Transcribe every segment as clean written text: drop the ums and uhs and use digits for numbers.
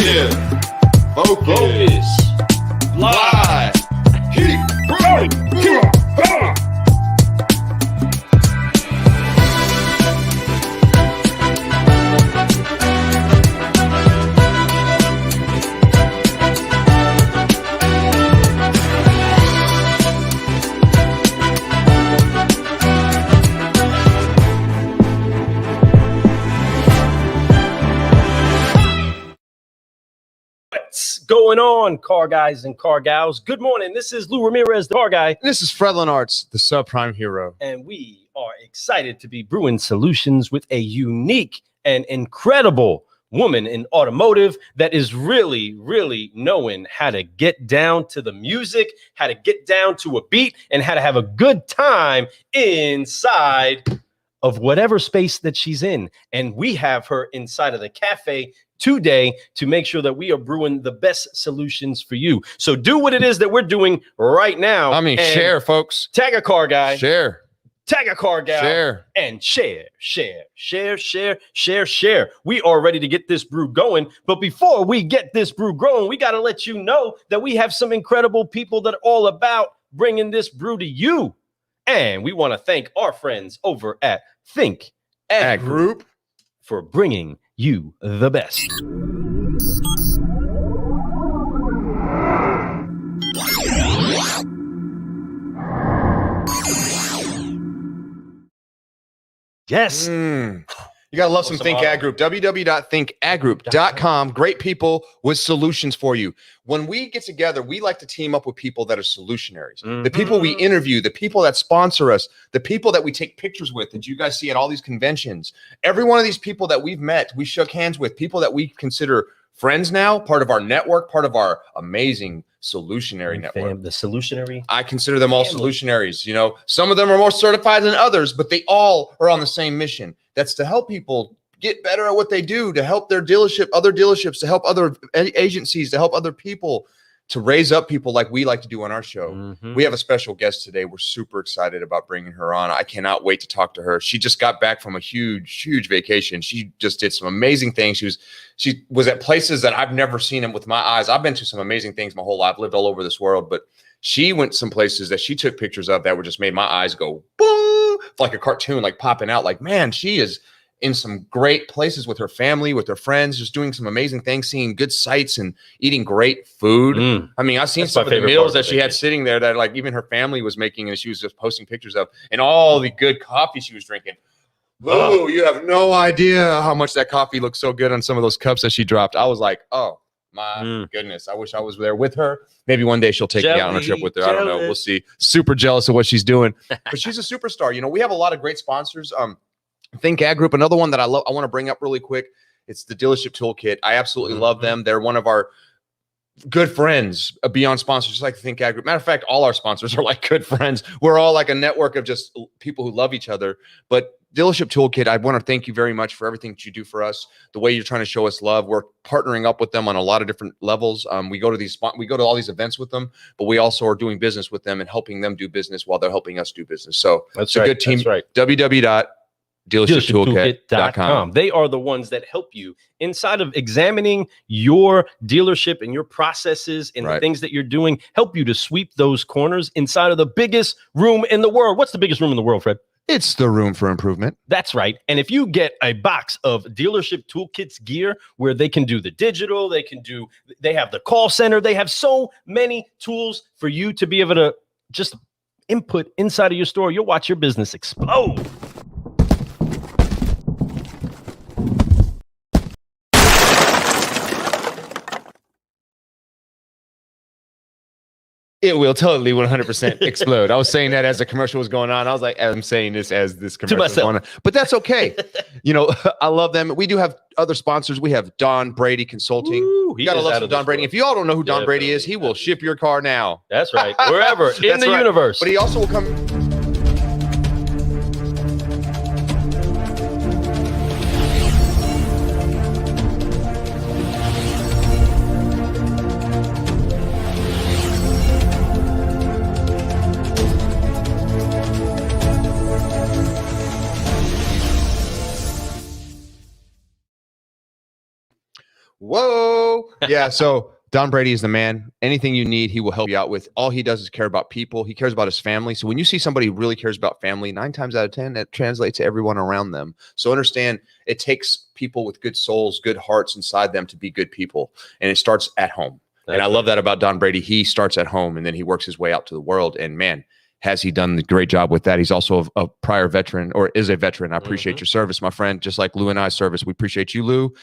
Positive. Focus. Fly. Keep growing. What's going on, car guys and car gals? Good morning. This is Lou Ramirez, the car guy. This is Fred Lenartz, the subprime hero. And we are excited to be brewing solutions with a unique and incredible woman in automotive that is really, really knowing how to get down to the music, how to get down to a beat, and how to have a good time inside of whatever space that she's in. And we have her inside of the cafe today to make sure that we are brewing the best solutions for you. So do what it is that we're doing right now. I mean, share, folks. Tag a car guy. Share. Tag a car gal. Share. And share. We are ready to get this brew going. But before we get this brew going, we got to let you know that we have some incredible people that are all about bringing this brew to you. And we want to thank our friends over at Think Ag Group for bringing you the best. Yes. You got to love some Think Ag Group. www.thinkaggroup.com. Great people with solutions for you. When we get together, we like to team up with people that are solutionaries. The people we interview, the people that sponsor us, the people that we take pictures with that you guys see at all these conventions. Every one of these people that we've met, we shook hands with, people that we consider friends now, part of our network, part of our amazing Solutionary network. The Solutionary. I consider them all solutionaries. You know, some of them are more certified than others, but they all are on the same mission. That's to help people get better at what they do, to help their dealership, other dealerships, to help other agencies, to help other people, to raise up people like we like to do on our show. We have a special guest today. We're super excited about bringing her on. I cannot wait to talk to her. She just got back from a huge vacation. She just did some amazing things. She was at places that I've never seen them with my eyes. I've been to some amazing things my whole life, lived all over this world, but she went some places that she took pictures of that were just made my eyes go boom, like a cartoon, like popping out, like, man, she is in some great places with her family, with her friends, just doing some amazing things, seeing good sights and eating great food. I mean, I've seen some of the meals that she had sitting there that like even her family was making and she was just posting pictures of, and all the good coffee she was drinking. Oh, you have no idea how much that coffee looks so good on some of those cups that she dropped. I was like, oh my goodness, I wish I was there with her. Maybe one day she'll take me out on a trip with her. I don't know. We'll see. Super jealous of what she's doing, but she's a superstar. You know, we have a lot of great sponsors. Think Ag Group, another one that I love, I want to bring up really quick. It's the Dealership Toolkit. I absolutely love them. They're one of our good friends beyond sponsors, just like Think Ag Group. Matter of fact, all our sponsors are like good friends. We're all like a network of just people who love each other. But Dealership Toolkit, I want to thank you very much for everything that you do for us, the way you're trying to show us love. We're partnering up with them on a lot of different levels. We go to all these events with them, but we also are doing business with them and helping them do business while they're helping us do business. So it's a good team. That's right. www.dealershiptoolkit.com. They are the ones that help you inside of examining your dealership and your processes and the things that you're doing, help you to sweep those corners inside of the biggest room in the world. What's the biggest room in the world, Fred? It's the room for improvement. That's right. And if you get a box of Dealership Toolkits gear where they can do the digital, they have the call center, they have so many tools for you to be able to just input inside of your store, you'll watch your business explode. It will totally 100% explode. I was saying that as the commercial was going on. I was like, I'm saying this as this commercial is going on. But that's okay. You know, I love them. We do have other sponsors. We have Don Brady Consulting. You got to love some Don Brady. If you all don't know who Don Brady is, he will ship your car now. That's right. Wherever in the universe. But he also will come. Whoa. Yeah. So Don Brady is the man. Anything you need, he will help you out with. All he does is care about people. He cares about his family. So when you see somebody who really cares about family, 9 times out of 10, that translates to everyone around them. So understand it takes people with good souls, good hearts inside them to be good people. And it starts at home. And I love that about Don Brady. He starts at home and then he works his way out to the world. And man, has he done a great job with that? He's also a prior veteran, or is a veteran. I appreciate your service, my friend. Just like Lou and I's service, we appreciate you, Lou.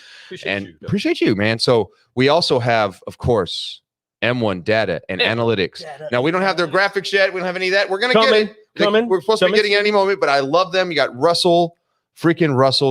Appreciate you, man. So we also have, of course, M1 data and analytics. Now, we don't have their graphics yet. We don't have any of that. We're going to get it. We're supposed to be getting it any moment, but I love them. You got Russell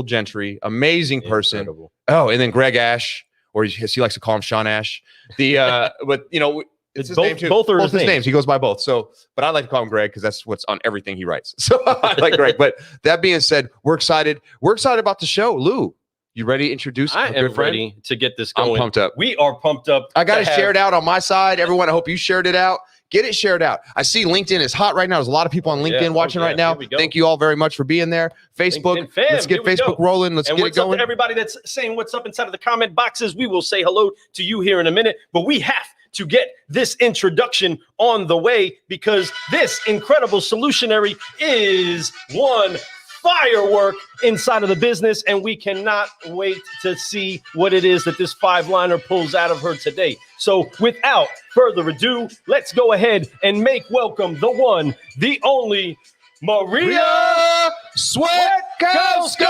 Gentry, amazing person. Incredible. Oh, and then Greg Ash, or he likes to call him Sean Ash. But you know, it's his name too. Both are his names. He goes by both. So, but I like to call him Greg because that's what's on everything he writes. So I like Greg. But that being said, we're excited. We're excited about the show. Lou, you ready to introduce? I am ready to get this going. I'm pumped up. We are pumped up. I got it shared out on my side. Everyone, I hope you shared it out. Get it shared out. I see LinkedIn is hot right now. There's a lot of people on LinkedIn watching right now. Thank you all very much for being there. Facebook, let's get Facebook rolling. Let's get it going. What's up to everybody that's saying what's up inside of the comment boxes? We will say hello to you here in a minute, but we have to get this introduction on the way because this incredible Solutionary is one firework inside of the business, and we cannot wait to see what it is that this 5-liner pulls out of her today. So without further ado, let's go ahead and make welcome the one, the only, Marija Cvetkovska!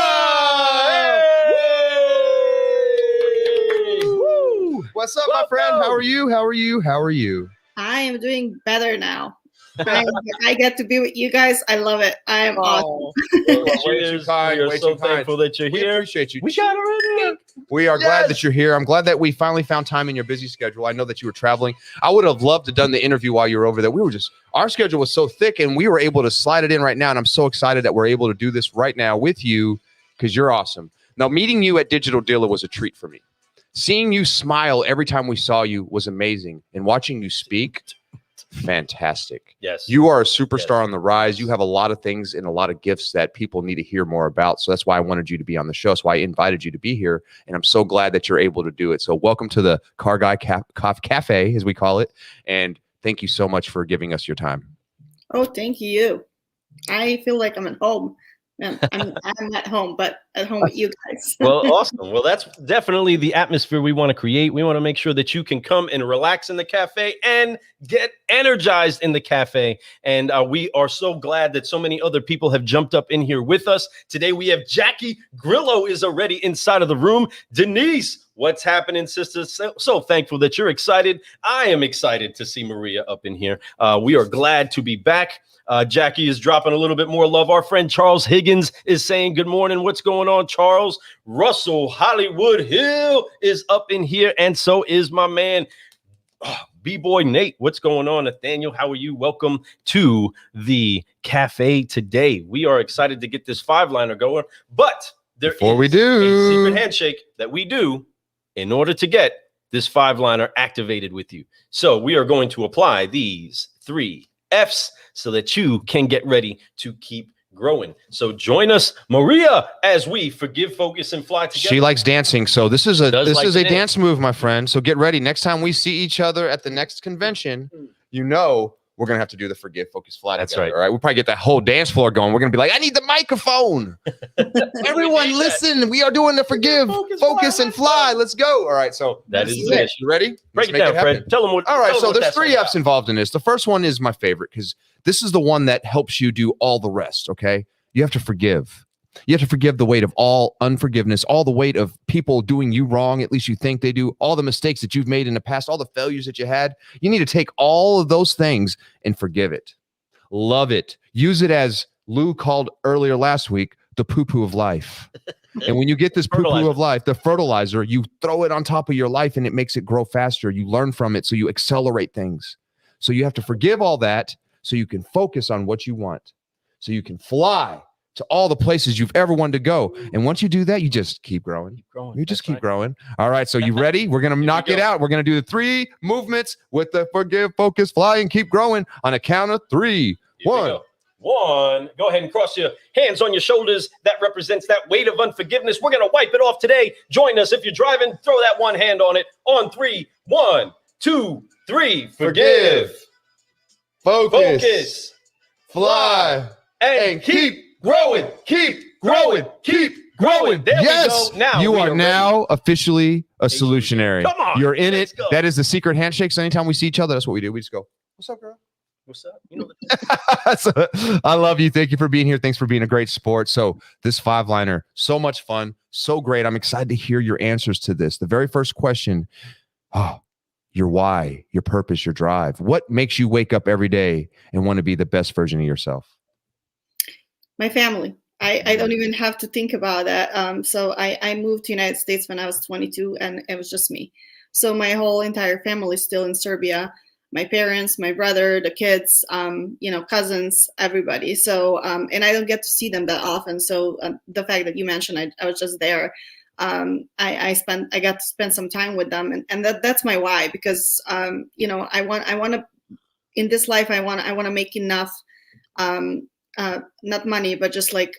What's up, my friend? How are you? I am doing better now. I get to be with you guys. I love it. I am awesome. We are so thankful that you're here. We appreciate you. We got it. We are glad that you're here. I'm glad that we finally found time in your busy schedule. I know that you were traveling. I would have loved to have done the interview while you were over there. Our schedule was so thick and we were able to slide it in right now. And I'm so excited that we're able to do this right now with you because you're awesome. Now, meeting you at Digital Dealer was a treat for me. Seeing you smile every time we saw you was amazing. And watching you speak, fantastic. Yes. You are a superstar on the rise. You have a lot of things and a lot of gifts that people need to hear more about. So that's why I wanted you to be on the show. That's why I invited you to be here. And I'm so glad that you're able to do it. So welcome to the Car Guy Cafe, as we call it. And thank you so much for giving us your time. Oh, thank you. I feel like I'm at home. I'm at home, but at home with you guys. Well, awesome. Well, that's definitely the atmosphere we want to create. We want to make sure that you can come and relax in the cafe and get energized in the cafe. And we are so glad that so many other people have jumped up in here with us. Today, we have Jackie Grillo is already inside of the room. Denise, what's happening, sisters? So thankful that you're excited. I am excited to see Marija up in here. We are glad to be back. Jackie is dropping a little bit more love. Our friend Charles Higgins is saying good morning. What's going on, Charles? Russell Hollywood Hill is up in here, and so is my man, B-Boy Nate. What's going on, Nathaniel? How are you? Welcome to the cafe today. We are excited to get this 5-liner going, but before we do, a secret handshake that we do in order to get this 5-liner activated with you. So we are going to apply these 3 F's so that you can get ready to keep growing. So join us, Marija, as we forgive, focus, and fly together. She likes dancing, so this is a dance move, my friend. So get ready. Next time we see each other at the next convention, you know we're gonna have to do the forgive, focus, fly. That's together, right. All right. We'll probably get that whole dance floor going. We're gonna be like, I need the microphone. Everyone, listen. We are doing the forgive, focus, and fly. Let's go. All right. So that is it. You ready? Break it down, Fred. Tell them what. All right. So there's 3 F's involved in this. The first one is my favorite because this is the one that helps you do all the rest. Okay. You have to forgive. You have to forgive the weight of all unforgiveness, all the weight of people doing you wrong, at least you think they do, all the mistakes that you've made in the past, all the failures that you had. You need to take all of those things and forgive it. Love it. Use it as Lou called earlier last week, the poo-poo of life. And when you get this poo-poo of life, the fertilizer, you throw it on top of your life and it makes it grow faster. You learn from it, so you accelerate things. So you have to forgive all that so you can focus on what you want, so you can fly to all the places you've ever wanted to go. And once you do that, you just keep growing. You just keep growing. All right. So you ready? We're going to knock it out. We're going to do the 3 movements with the forgive, focus, fly, and keep growing on a count of 3. 1, 1. Go ahead and cross your hands on your shoulders. That represents that weight of unforgiveness. We're going to wipe it off today. Join us. If you're driving, throw that one hand on it. On 3. 1, 2, 3. Forgive. Focus. Fly. And keep growing. Keep growing. Keep growing. There Yes. we go. Now you we are are now officially a solutionary. Come on. You're in Let's it. go. That is the secret handshake. So anytime we see each other, that's what we do. We just go, what's up, girl? What's up? You know So, I love you. Thank you for being here. Thanks for being a great sport. So this 5-liner, so much fun, so great. I'm excited to hear your answers to this. The very first question, your why, your purpose, your drive. What makes you wake up every day and want to be the best version of yourself? My family. I don't even have to think about that. So I moved to the United States when I was 22, and it was just me. So my whole entire family is still in Serbia. My parents, my brother, the kids, cousins, everybody. So, and I don't get to see them that often. So the fact that you mentioned, I was just there. I got to spend some time with them, and that's my why, because, I want to, in this life, I want to make enough, not money, but just like,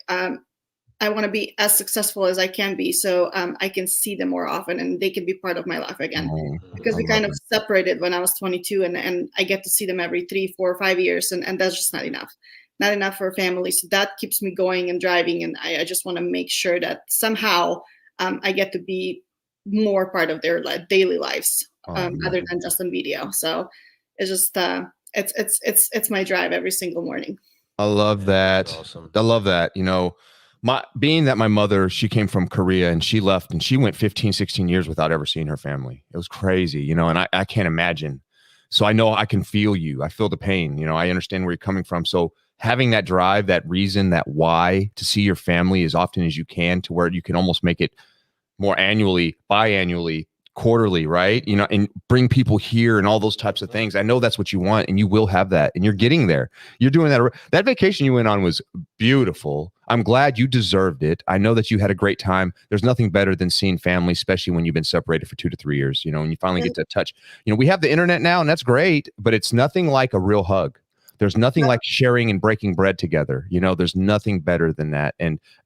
I want to be as successful as I can be, so I can see them more often and they can be part of my life again. Because we kind of separated when I was 22, and I get to see them every 3, 4, 5 years, and that's just not enough for a family. So that keeps me going and driving, and I just want to make sure that somehow I get to be more part of their daily lives, other than just on video. So it's just it's my drive every single morning. I love that. Awesome. I love that. Being that my mother, she came from Korea and she left and she went 15, 16 years without ever seeing her family. It was crazy, and I can't imagine. So I know I can feel you. I feel the pain. I understand where you're coming from. So having that drive, that reason, that why to see your family as often as you can, to where you can almost make it more annually, biannually, quarterly, right? And bring people here and all those types of things. I know that's what you want, and you will have that, and you're getting there. You're doing that. That vacation you went on was beautiful. I'm glad you deserved it. I know that you had a great time. There's nothing better than seeing family, especially when you've been separated for 2 to 3 years, and you finally get to touch. We have the internet now, and that's great, but it's nothing like a real hug. There's nothing like sharing and breaking bread together. There's nothing better than that.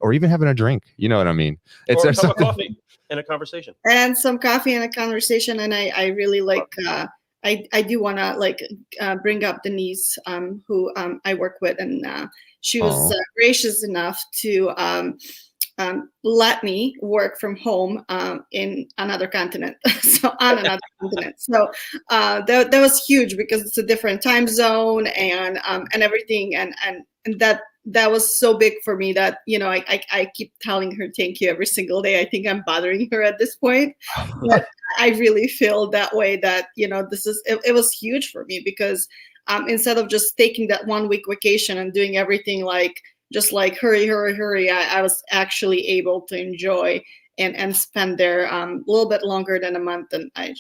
Or even having a drink. You know what I mean? Or a cup of coffee and a conversation. And some coffee and a conversation. And I really like, I do want to bring up Denise, who I work with. And she was gracious enough to let me work from home in another continent. So that was huge, because it's a different time zone and everything. And that was so big for me that, I keep telling her thank you every single day. I think I'm bothering her at this point, but I really feel that way, that, it was huge for me, because instead of just taking that 1 week vacation and doing everything just hurry, I was actually able to enjoy and spend there a little bit longer than a month. And I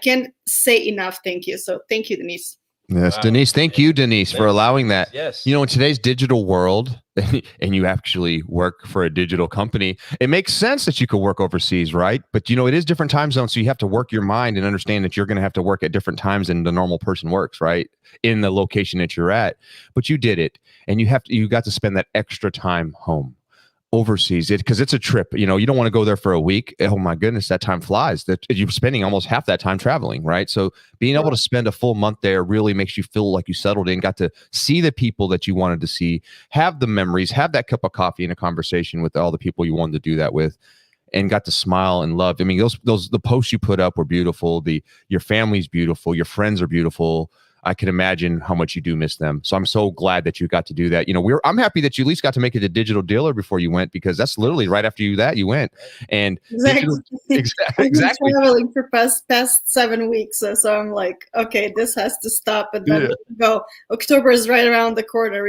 can't say enough thank you. So thank you, Denise. Yes, wow. Denise. Thank you, Denise, for allowing that. Yes. In today's digital world, and you actually work for a digital company, it makes sense that you could work overseas, right? But, it is different time zones. So you have to work your mind and understand that you're going to have to work at different times than the normal person works, right? In the location that you're at. But you did it, and you got to spend that extra time home. Overseas, because it's a trip. You don't want to go there for a week. Oh my goodness, that time flies. That you're spending almost half that time traveling, right? So being able to spend a full month there really makes you feel like you settled in, got to see the people that you wanted to see, have the memories, have that cup of coffee and a conversation with all the people you wanted to do that with, and got to smile and love. I mean, the posts you put up were beautiful. Your family's beautiful. Your friends are beautiful. I can imagine how much you do miss them. So I'm so glad that you got to do that. I'm happy that you at least got to make it a digital dealer before you went, because that's literally right after you went. And exactly. I've been traveling for past 7 weeks. So I'm like, okay, this has to stop. And then go. October is right around the corner.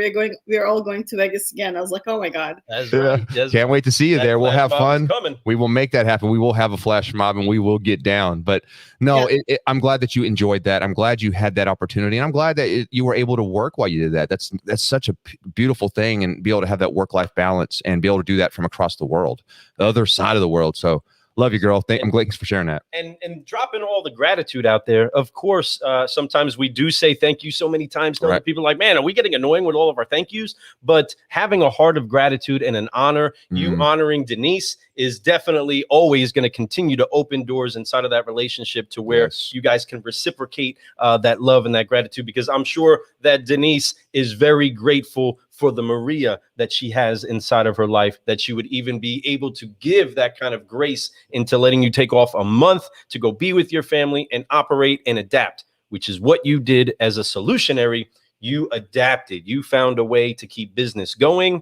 We're all going to Vegas again. I was like, oh my God. That's right. Can't wait to see you there. We'll have fun. Coming. We will make that happen. We will have a flash mob and we will get down. But no, I'm glad that you enjoyed that. I'm glad you had that opportunity. And I'm glad that you were able to work while you did that. That's such a beautiful thing, and be able to have that work-life balance and be able to do that from across the world, the other side of the world. So Love you, girl. I'm glad for sharing that. And dropping all the gratitude out there. Of course, sometimes we do say thank you so many times to other people. Like, man, are we getting annoying with all of our thank yous? But having a heart of gratitude and an honor, you honoring Denise is definitely always going to continue to open doors inside of that relationship to where you guys can reciprocate that love and that gratitude, because I'm sure that Denise is very grateful for the Marija that she has inside of her life, that she would even be able to give that kind of grace into letting you take off a month to go be with your family and operate and adapt, which is what you did as a solutionary. You adapted. You found a way to keep business going,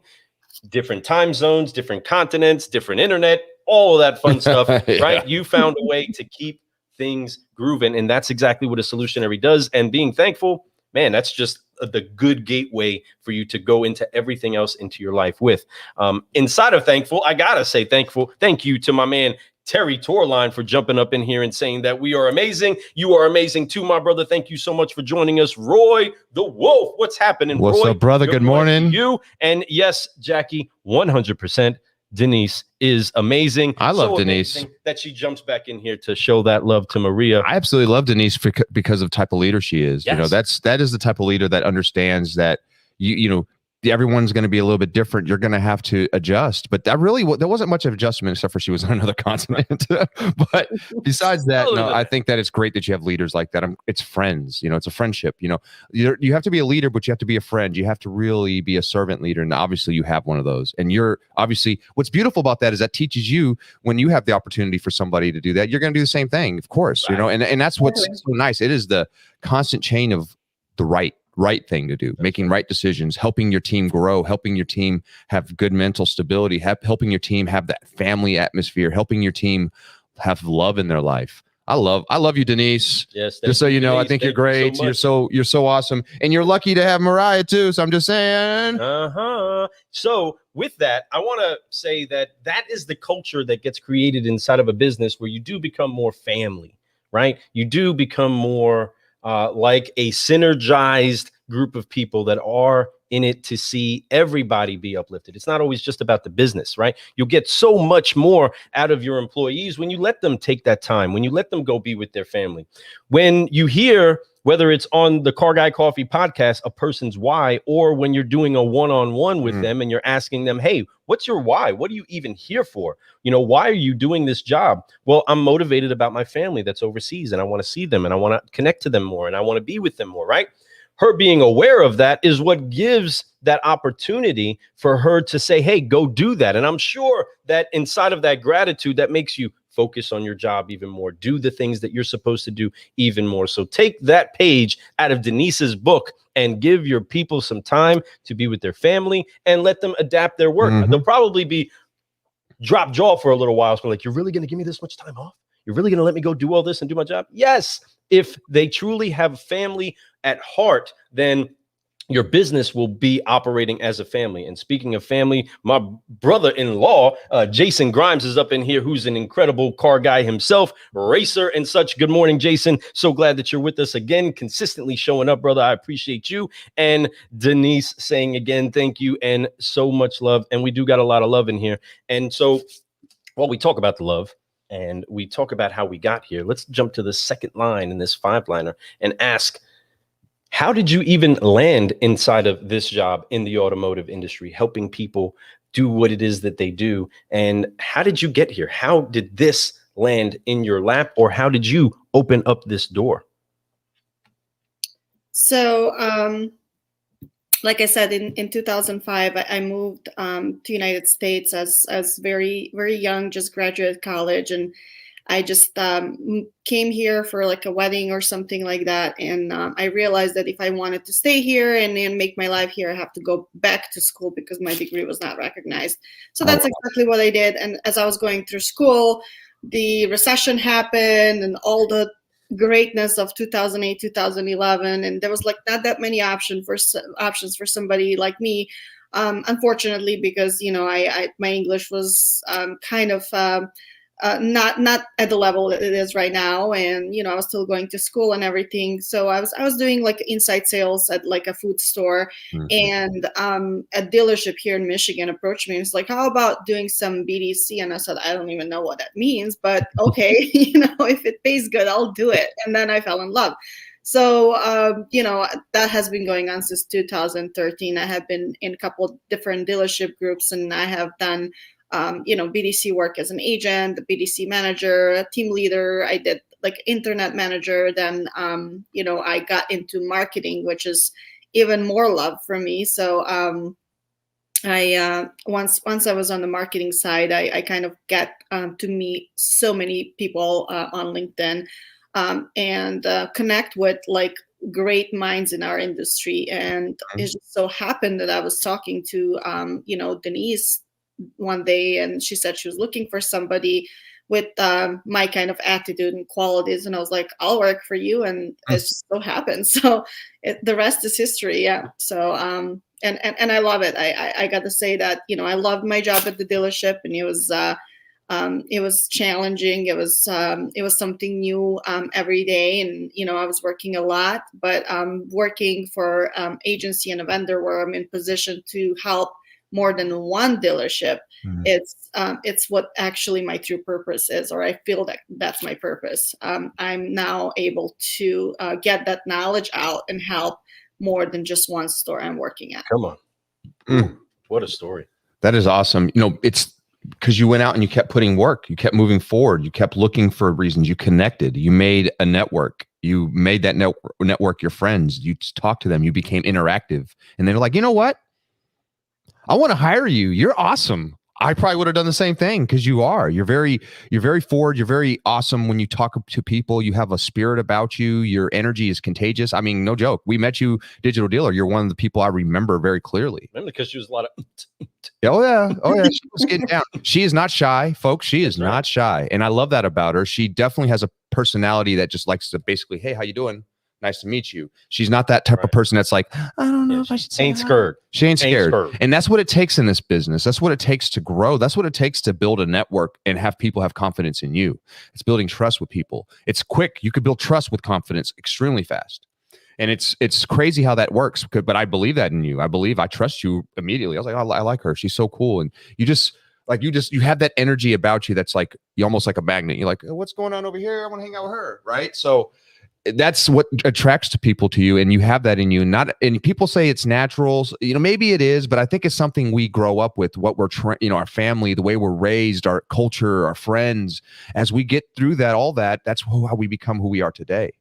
different time zones, different continents, different internet, all of that fun stuff, right? You found a way to keep things grooving, and that's exactly what a solutionary does. And being thankful, man, that's just the good gateway for you to go into everything else into your life with. Inside of thankful, I gotta say thank you to my man Terry Torline for jumping up in here and saying that we are amazing. You are amazing too, my brother. Thank you so much for joining us. Roy the Wolf, what's happening? What's Roy? up, brother? Good morning. You and yes, Jackie, 100%. Denise is amazing. I love Denise. That she jumps back in here to show that love to Marija. I absolutely love Denise because of the type of leader she is. Yes. You know, that is the type of leader that understands that you know everyone's going to be a little bit different. You're going to have to adjust. But there wasn't much of adjustment except for she was on another continent. But besides that, no, I think that it's great that you have leaders like that. It's friends. You know, it's a friendship. You know, you have to be a leader, but you have to be a friend. You have to really be a servant leader. And obviously you have one of those. And you're obviously, what's beautiful about that is that teaches you when you have the opportunity for somebody to do that, you're going to do the same thing, of course, right. You know, and that's what's so nice. It is the constant chain of the right thing to do, making right decisions, helping your team grow, helping your team have good mental stability, helping your team have that family atmosphere, helping your team have love in their life. I love you, Denise. Yes. Just so you know, Denise, I think you're great. You're so awesome. And you're lucky to have Marija too. So I'm just saying. So with that, I want to say that is the culture that gets created inside of a business where you do become more family, right? You do become more like a synergized group of people that are in it to see everybody be uplifted. It's not always just about the business, right? You'll get so much more out of your employees when you let them take that time, when you let them go be with their family. When you hear, whether it's on the Car Guy Coffee podcast, a person's why, or when you're doing a one-on-one with them and you're asking them, hey, what's your why? What are you even here for? You know, why are you doing this job? Well, I'm motivated about my family that's overseas and I want to see them and I want to connect to them more and I want to be with them more, right? Her being aware of that is what gives that opportunity for her to say, hey, go do that. And I'm sure that inside of that gratitude, that makes you focus on your job even more, do the things that you're supposed to do even more. So take that page out of Denise's book and give your people some time to be with their family and let them adapt their work. They'll probably be drop jaw for a little while. So like, you're really going to give me this much time off? You're really going to let me go do all this and do my job? Yes. If they truly have family at heart, then your business will be operating as a family. And speaking of family, my brother-in-law, Jason Grimes, is up in here, who's an incredible car guy himself, racer and such. Good morning, Jason. So glad that you're with us again, consistently showing up, brother. I appreciate you. And Denise saying again, thank you and so much love. And we do got a lot of love in here. And so while we talk about the love and we talk about how we got here, let's jump to the second line in this 5-liner and ask, how did you even land inside of this job in the automotive industry, helping people do what it is that they do? And how did you get here? How did this land in your lap, or how did you open up this door? So, like I said, in 2005, I moved to United States as very, very young, just graduated college. And I just came here for like a wedding or something like that. And I realized that if I wanted to stay here and make my life here, I have to go back to school because my degree was not recognized. So that's exactly what I did. And as I was going through school, the recession happened and all the greatness of 2008, 2011. And there was like not that many options for somebody like me. Unfortunately, because, you know, my English was kind of not at the level that it is right now, and I was still going to school and everything. So I was doing like inside sales at like a food store, and a dealership here in Michigan approached me and was like, "How about doing some BDC?" And I said, "I don't even know what that means, but okay, if it pays good, I'll do it." And then I fell in love. So, that has been going on since 2013. I have been in a couple of different dealership groups, and I have done, BDC work as an agent, a BDC manager, a team leader. I did like internet manager. Then, I got into marketing, which is even more love for me. So, I once I was on the marketing side, I kind of got to meet so many people on LinkedIn. And connect with like great minds in our industry. And it just so happened that I was talking to, Denise one day, and she said she was looking for somebody with my kind of attitude and qualities. And I was like, "I'll work for you." And it just so happened. So the rest is history. Yeah. So, and I love it. I got to say that, I loved my job at the dealership, and it was challenging. It was something new every day, and I was working a lot. But working for agency and a vendor where I'm in position to help more than one dealership, it's what actually my true purpose is, or I feel that that's my purpose. I'm now able to get that knowledge out and help more than just one store I'm working at. Come on, what a story! That is awesome. It's because you went out and you kept putting work, you kept moving forward, you kept looking for reasons, you connected, you made a network, you made that network your friends, you talked to them, you became interactive, and they're like, "You know what? I want to hire you. You're awesome." I probably would have done the same thing, because you're very forward. You're very awesome when you talk to people. You have a spirit about you. Your energy is contagious. I mean, no joke. We met you, Digital Dealer. You're one of the people I remember very clearly. Remember, because she was a lot of. Oh yeah. She was getting down. She is not shy, folks. She is not shy, and I love that about her. She definitely has a personality that just likes to basically, "Hey, how you doing? Nice to meet you." She's not that type of person that's like, "I don't know if I should say." Ain't scared. She ain't scared. And that's what it takes in this business. That's what it takes to grow. That's what it takes to build a network and have people have confidence in you. It's building trust with people. It's quick. You could build trust with confidence extremely fast. And it's crazy how that works. But I believe that in you. I trust you immediately. I was like, "Oh, I like her. She's so cool." And you have that energy about you that's like, you almost like a magnet. You're like, "Oh, what's going on over here? I want to hang out with her." Right? So that's what attracts people to you, and you have that in you. And people say it's natural. Maybe it is, but I think it's something we grow up with. What we're our family, the way we're raised, our culture, our friends. As we get through that, all that's how we become who we are today.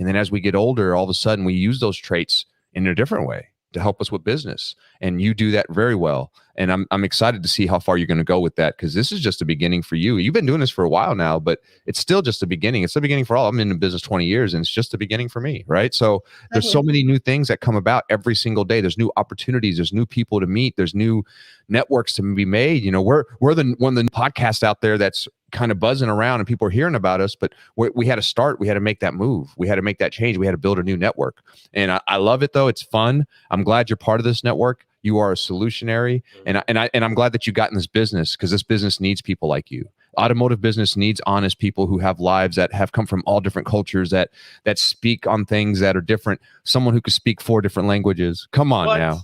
And then as we get older, all of a sudden we use those traits in a different way to help us with business. And you do that very well. And I'm excited to see how far you're going to go with that, because this is just the beginning for you. You've been doing this for a while now, but it's still just the beginning. It's the beginning for all. I'm in the business 20 years, and it's just the beginning for me, right? So there's so many new things that come about every single day. There's new opportunities. There's new people to meet. There's new networks to be made. We're the one of the podcasts out there that's kind of buzzing around and people are hearing about us, but we had to start. We had to make that move. We had to make that change. We had to build a new network. And I love it, though. It's fun. I'm glad you're part of this network. You are a solutionary, and I'm glad that you got in this business, because this business needs people like you. Automotive business needs honest people who have lives that have come from all different cultures, that speak on things that are different. Someone who could speak 4 different languages. Come on now.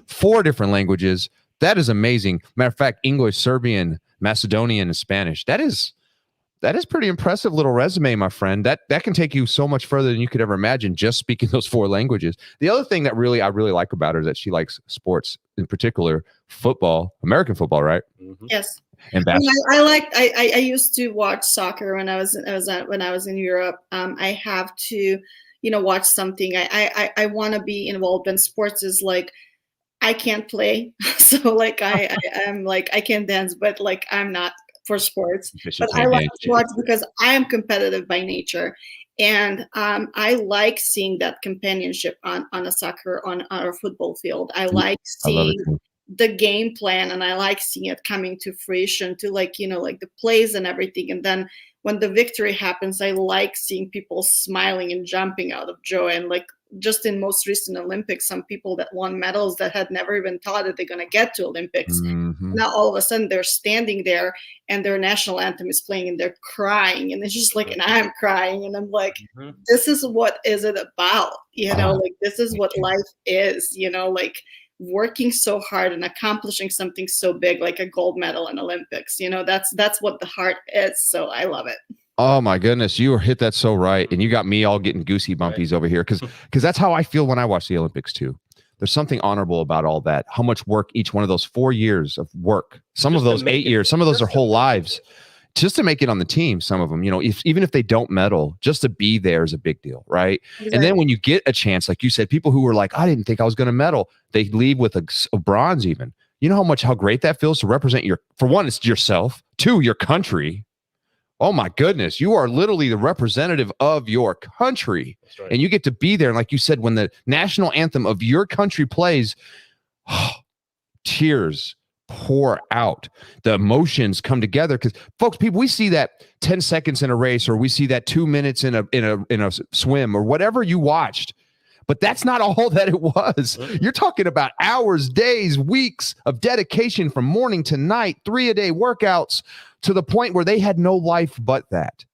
4 different languages. That is amazing. Matter of fact, English, Serbian, Macedonian, and Spanish. That is pretty impressive little resume, my friend. That can take you so much further than you could ever imagine, just speaking those 4 languages. The other thing that I really like about her is that she likes sports, in particular football, American football, right? Mm-hmm. Yes. And I used to watch soccer when I was in Europe. I have to, watch something. I want to be involved in sports. Is like, I can't play, so like I'm like, I can dance, but like I'm not for sports. But I like sports because I am competitive by nature, and I like seeing that companionship on a soccer on a football field. I like seeing the game plan, and I like seeing it coming to fruition, to like like the plays and everything. And then when the victory happens, I like seeing people smiling and jumping out of joy, and like just in most recent Olympics, some people that won medals that had never even thought that they're going to get to Olympics. Mhm. Now all of a sudden they're standing there and their national anthem is playing and they're crying, and it's just like, and I'm crying, and I'm like, this is what is it about? Like this is what life is, like working so hard and accomplishing something so big, like a gold medal in Olympics. That's what the heart is. So I love it. Oh my goodness, you hit that so right, and you got me all getting goosey bumpies over here because that's how I feel when I watch the Olympics too. There's something honorable about all that. How much work each one of those 4 years of work, some of those 8 years, some of those are whole lives, just to make it on the team. Some of them, even if they don't medal, just to be there is a big deal, right? Exactly. And then when you get a chance, like you said, people who were like, I didn't think I was going to medal, they leave with a bronze even. You know how great that feels to represent for one, it's yourself, two, your country. Oh my goodness, you are literally the representative of your country. That's right. And you get to be there. And like you said, when the national anthem of your country plays, tears pour out. The emotions come together because, folks, we see that 10 seconds in a race, or we see that 2 minutes in a swim, or whatever you watched. But that's not all that it was. You're talking about hours, days, weeks of dedication from morning to night, 3-a-day workouts, to the point where they had no life but that.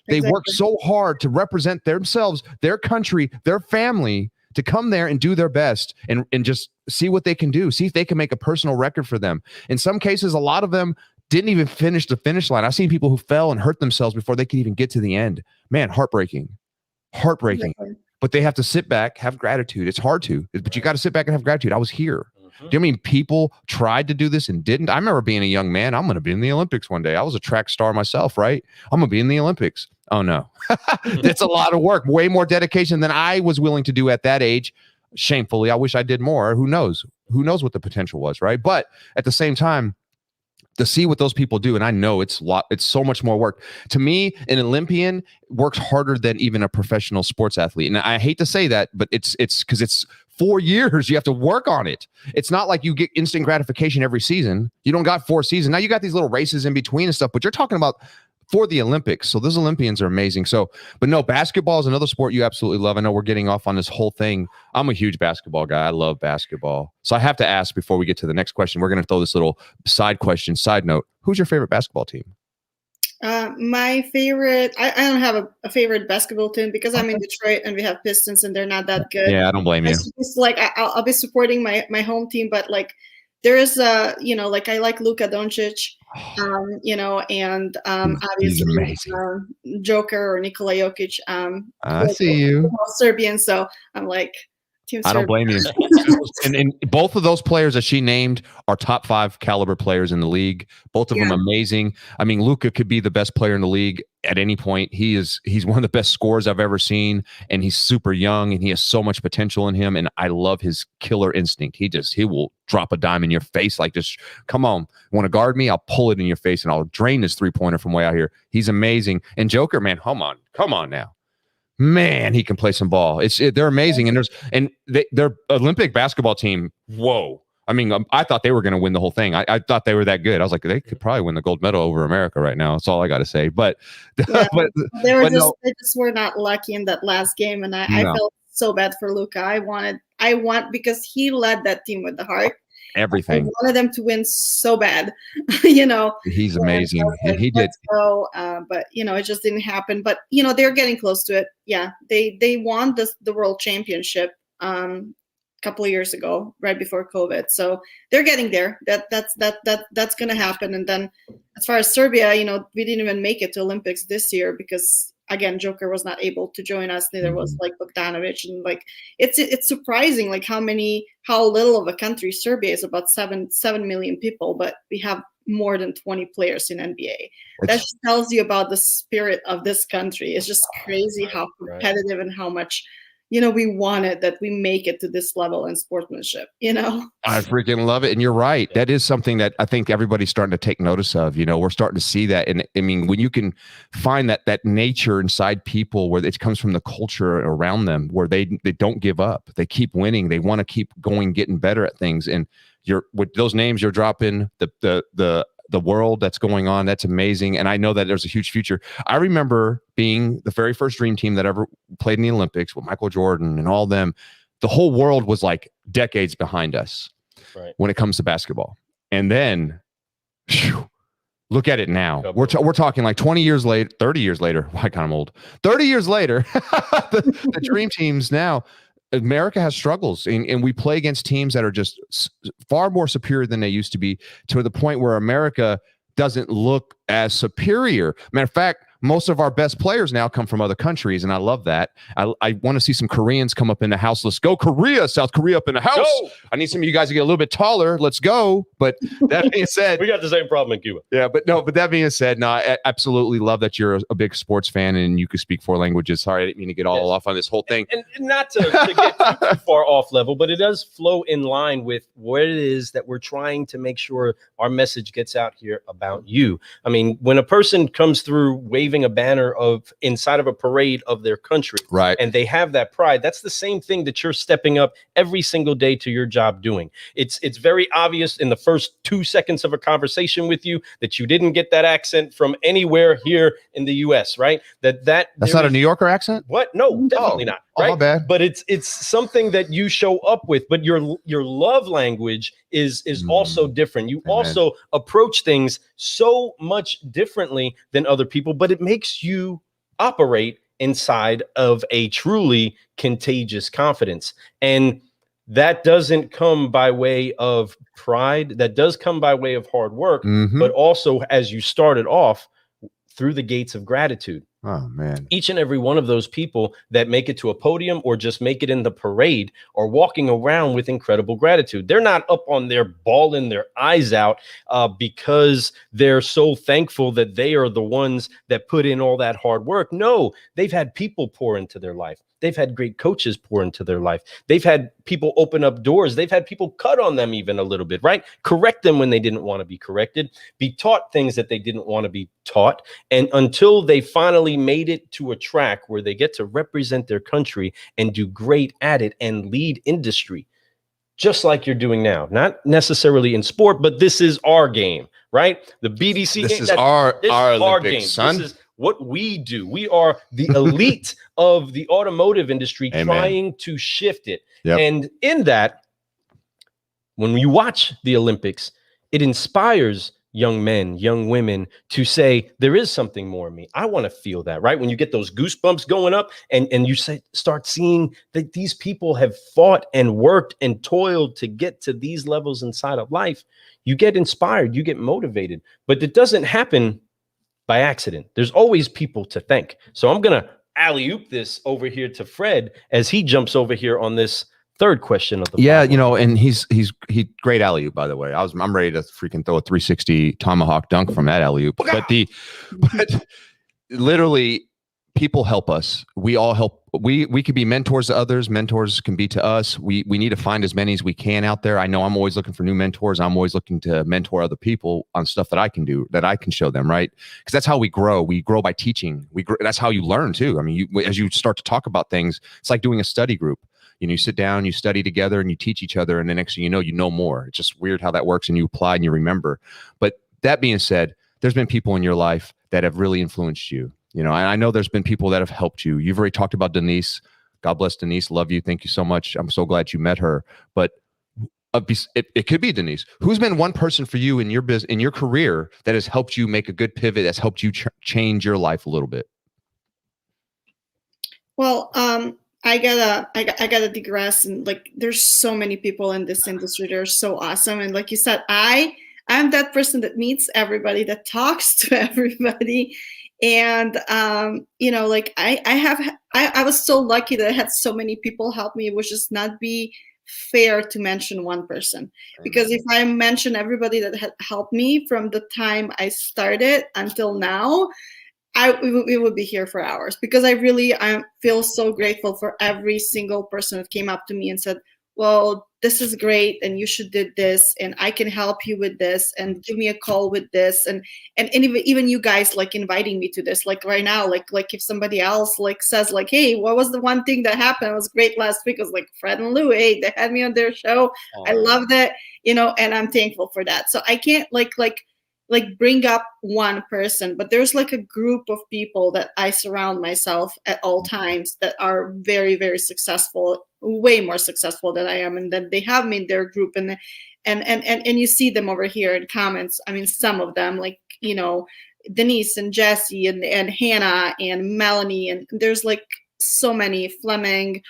They worked so hard to represent themselves, their country, their family, to come there and do their best and just see what they can do, see if they can make a personal record for them. In some cases, a lot of them didn't even finish the finish line. I've seen people who fell and hurt themselves before they could even get to the end. Man, heartbreaking. Exactly. But they have to sit back, have gratitude. It's hard to, but you got to sit back and have gratitude. I was here. Do you mean people tried to do this and didn't? I remember being a young man. I'm going to be in the Olympics one day. I was a track star myself, right? I'm going to be in the Olympics. Oh, no. It's a lot of work, way more dedication than I was willing to do at that age. Shamefully, I wish I did more. Who knows? Who knows what the potential was, right? But at the same time, to see what those people do, and I know it's so much more work. To me, an Olympian works harder than even a professional sports athlete. And I hate to say that, but it's because it's 4 years you have to work on it. It's not like you get instant gratification every season. You don't got 4 seasons. Now you got these little races in between and stuff, but you're talking about for the Olympics. So those Olympians are amazing. So, but no, basketball is another sport you absolutely love. I know we're getting off on this whole thing. I'm a huge basketball guy. I love basketball. So I have to ask before we get to the next question, we're going to throw this little side note. Who's your favorite basketball team? My favorite, I don't have a favorite basketball team because I'm in Detroit and we have Pistons and they're not that good. Yeah, I don't blame you. It's like I'll be supporting my home team, but like there is I like Luka Doncic, and obviously Joker or Nikola Jokic. I see you. Serbian, so I'm like. I don't blame you. and both of those players that she named are top 5 caliber players in the league. Both of them amazing. I mean, Luka could be the best player in the league at any point. He's one of the best scorers I've ever seen, and he's super young, and he has so much potential in him. And I love his killer instinct. He will drop a dime in your face like this. Come on, want to guard me? I'll pull it in your face, and I'll drain this 3-pointer from way out here. He's amazing. And Joker, man, come on now. Man, he can play some ball. They're amazing, and their Olympic basketball team. Whoa! I mean, I thought they were going to win the whole thing. I thought they were that good. I was like, they could probably win the gold medal over America right now. That's all I got to say. But, they just were not lucky in that last game, and I felt so bad for Luka. I want because he led that team with the heart. Everything. I wanted them to win so bad, He's amazing. He did. So, but it just didn't happen. But they're getting close to it. Yeah, they won the world championship a couple of years ago, right before COVID. So they're getting there. That's gonna happen. And then as far as Serbia, we didn't even make it to Olympics this year because. Again, Joker was not able to join us. Neither was like Bogdanovic, and like it's surprising like how little of a country Serbia is. About 7 million people, but we have more than 20 players in NBA. That just tells you about the spirit of this country. It's just crazy how competitive and how much we wanted that we make it to this level in sportsmanship. I freaking love it, and you're right. That is something that I think everybody's starting to take notice of. We're starting to see that, and I mean, when you can find that nature inside people, where it comes from the culture around them, where they don't give up, they keep winning, they want to keep going, getting better at things. And with those names you're dropping, the the world that's going on. That's amazing. And I know that there's a huge future. I remember being the very first dream team that ever played in the Olympics with Michael Jordan and all them. The whole world was like decades behind us when it comes to basketball. And then, phew, look at it now. We're talking like 20 years later, 30 years later. Well, I kind of old. 30 years later, the dream teams now, America has struggles, and we play against teams that are just far more superior than they used to be, to the point where America doesn't look as superior. Matter of fact, most of our best players now come from other countries, and I love that. I want to see some Koreans come up in the house. Let's go, Korea, South Korea up in the house. Go. I need some of you guys to get a little bit taller. Let's go. But that being said, we got the same problem in Cuba. Yeah, but that being said, no, I absolutely love that you're a big sports fan and you can speak 4 languages. Sorry, I didn't mean to get all off on this whole thing. And not to get too far off level, but it does flow in line with what it is that we're trying to make sure our message gets out here about you. I mean, when a person comes through waving a banner of inside of a parade of their country, right, and they have that pride, that's the same thing that you're stepping up every single day to your job doing. It's very obvious in the first 2 seconds of a conversation with you that you didn't get that accent from anywhere here in the US, right? That's not a New Yorker accent? What? No, definitely not. Right? My bad. But it's something that you show up with, but your love language is also different. You also approach things so much differently than other people, but it makes you operate inside of a truly contagious confidence. And that doesn't come by way of pride. That does come by way of hard work, but also, as you started off, through the gates of gratitude. Oh, man. Each and every one of those people that make it to a podium or just make it in the parade are walking around with incredible gratitude. They're not up on their bawling their eyes out because they're so thankful that they are the ones that put in all that hard work. No, they've had people pour into their life. They've had great coaches pour into their life. They've had people open up doors. They've had people cut on them even a little bit, right? Correct them when they didn't want to be corrected, be taught things that they didn't want to be taught. And until they finally made it to a track where they get to represent their country and do great at it and lead industry, just like you're doing now. Not necessarily in sport, but this is our game, right? The BDC this game. Is our Olympics, game. son. This is what we do. We are the elite of the automotive industry, trying to shift it. Yep. And in that, when you watch the Olympics, it inspires young men, young women to say, there is something more in me. I want to feel that, right? When you get those goosebumps going up and you start seeing that these people have fought and worked and toiled to get to these levels inside of life, you get inspired, you get motivated. But it doesn't happen by accident. There's always people to thank. So I'm going to alley-oop this over here to Fred as he jumps over here on this third question of the podcast. And he's great alley-oop, by the way. I'm ready to freaking throw a 360 tomahawk dunk from that alley-oop. But literally, people help us. We all help. We could be mentors to others. Mentors can be to us. We need to find as many as we can out there. I know I'm always looking for new mentors. I'm always looking to mentor other people on stuff that I can do, that I can show them, right? Because that's how we grow. We grow by teaching. That's how you learn too. I mean, as you start to talk about things, it's like doing a study group. You sit down, you study together, and you teach each other, and the next thing you know more. It's just weird how that works, and you apply and you remember. But that being said, there's been people in your life that have really influenced you. And I know there's been people that have helped you. You've already talked about Denise. God bless Denise. Love you. Thank you so much. I'm so glad you met her. But it could be Denise. Who's been one person for you in your business, in your career, that has helped you make a good pivot, that's helped you change your life a little bit? Well, I gotta digress, and there's so many people in this industry. They're so awesome, and like you said, I'm that person that meets everybody, that talks to everybody. And, I was so lucky that I had so many people help me. It would just not be fair to mention one person, because if I mention everybody that had helped me from the time I started until now, we would be here for hours, because I feel so grateful for every single person that came up to me and said, well, this is great, and you should do this, and I can help you with this, and give me a call with this, and even you guys inviting me to this, right now, if somebody else says hey, what was the one thing that happened? It was great last week. It was Fred and Lou, hey, they had me on their show. I loved it, and I'm thankful for that. So I can't like bring up one person, but there's like a group of people that I surround myself at all times that are very, very successful, way more successful than I am, and that they have me in their group, and you see them over here in comments. I mean, some of them, like, you know, Denise and Jesse and Hannah and Melanie, and there's like so many. Fleming,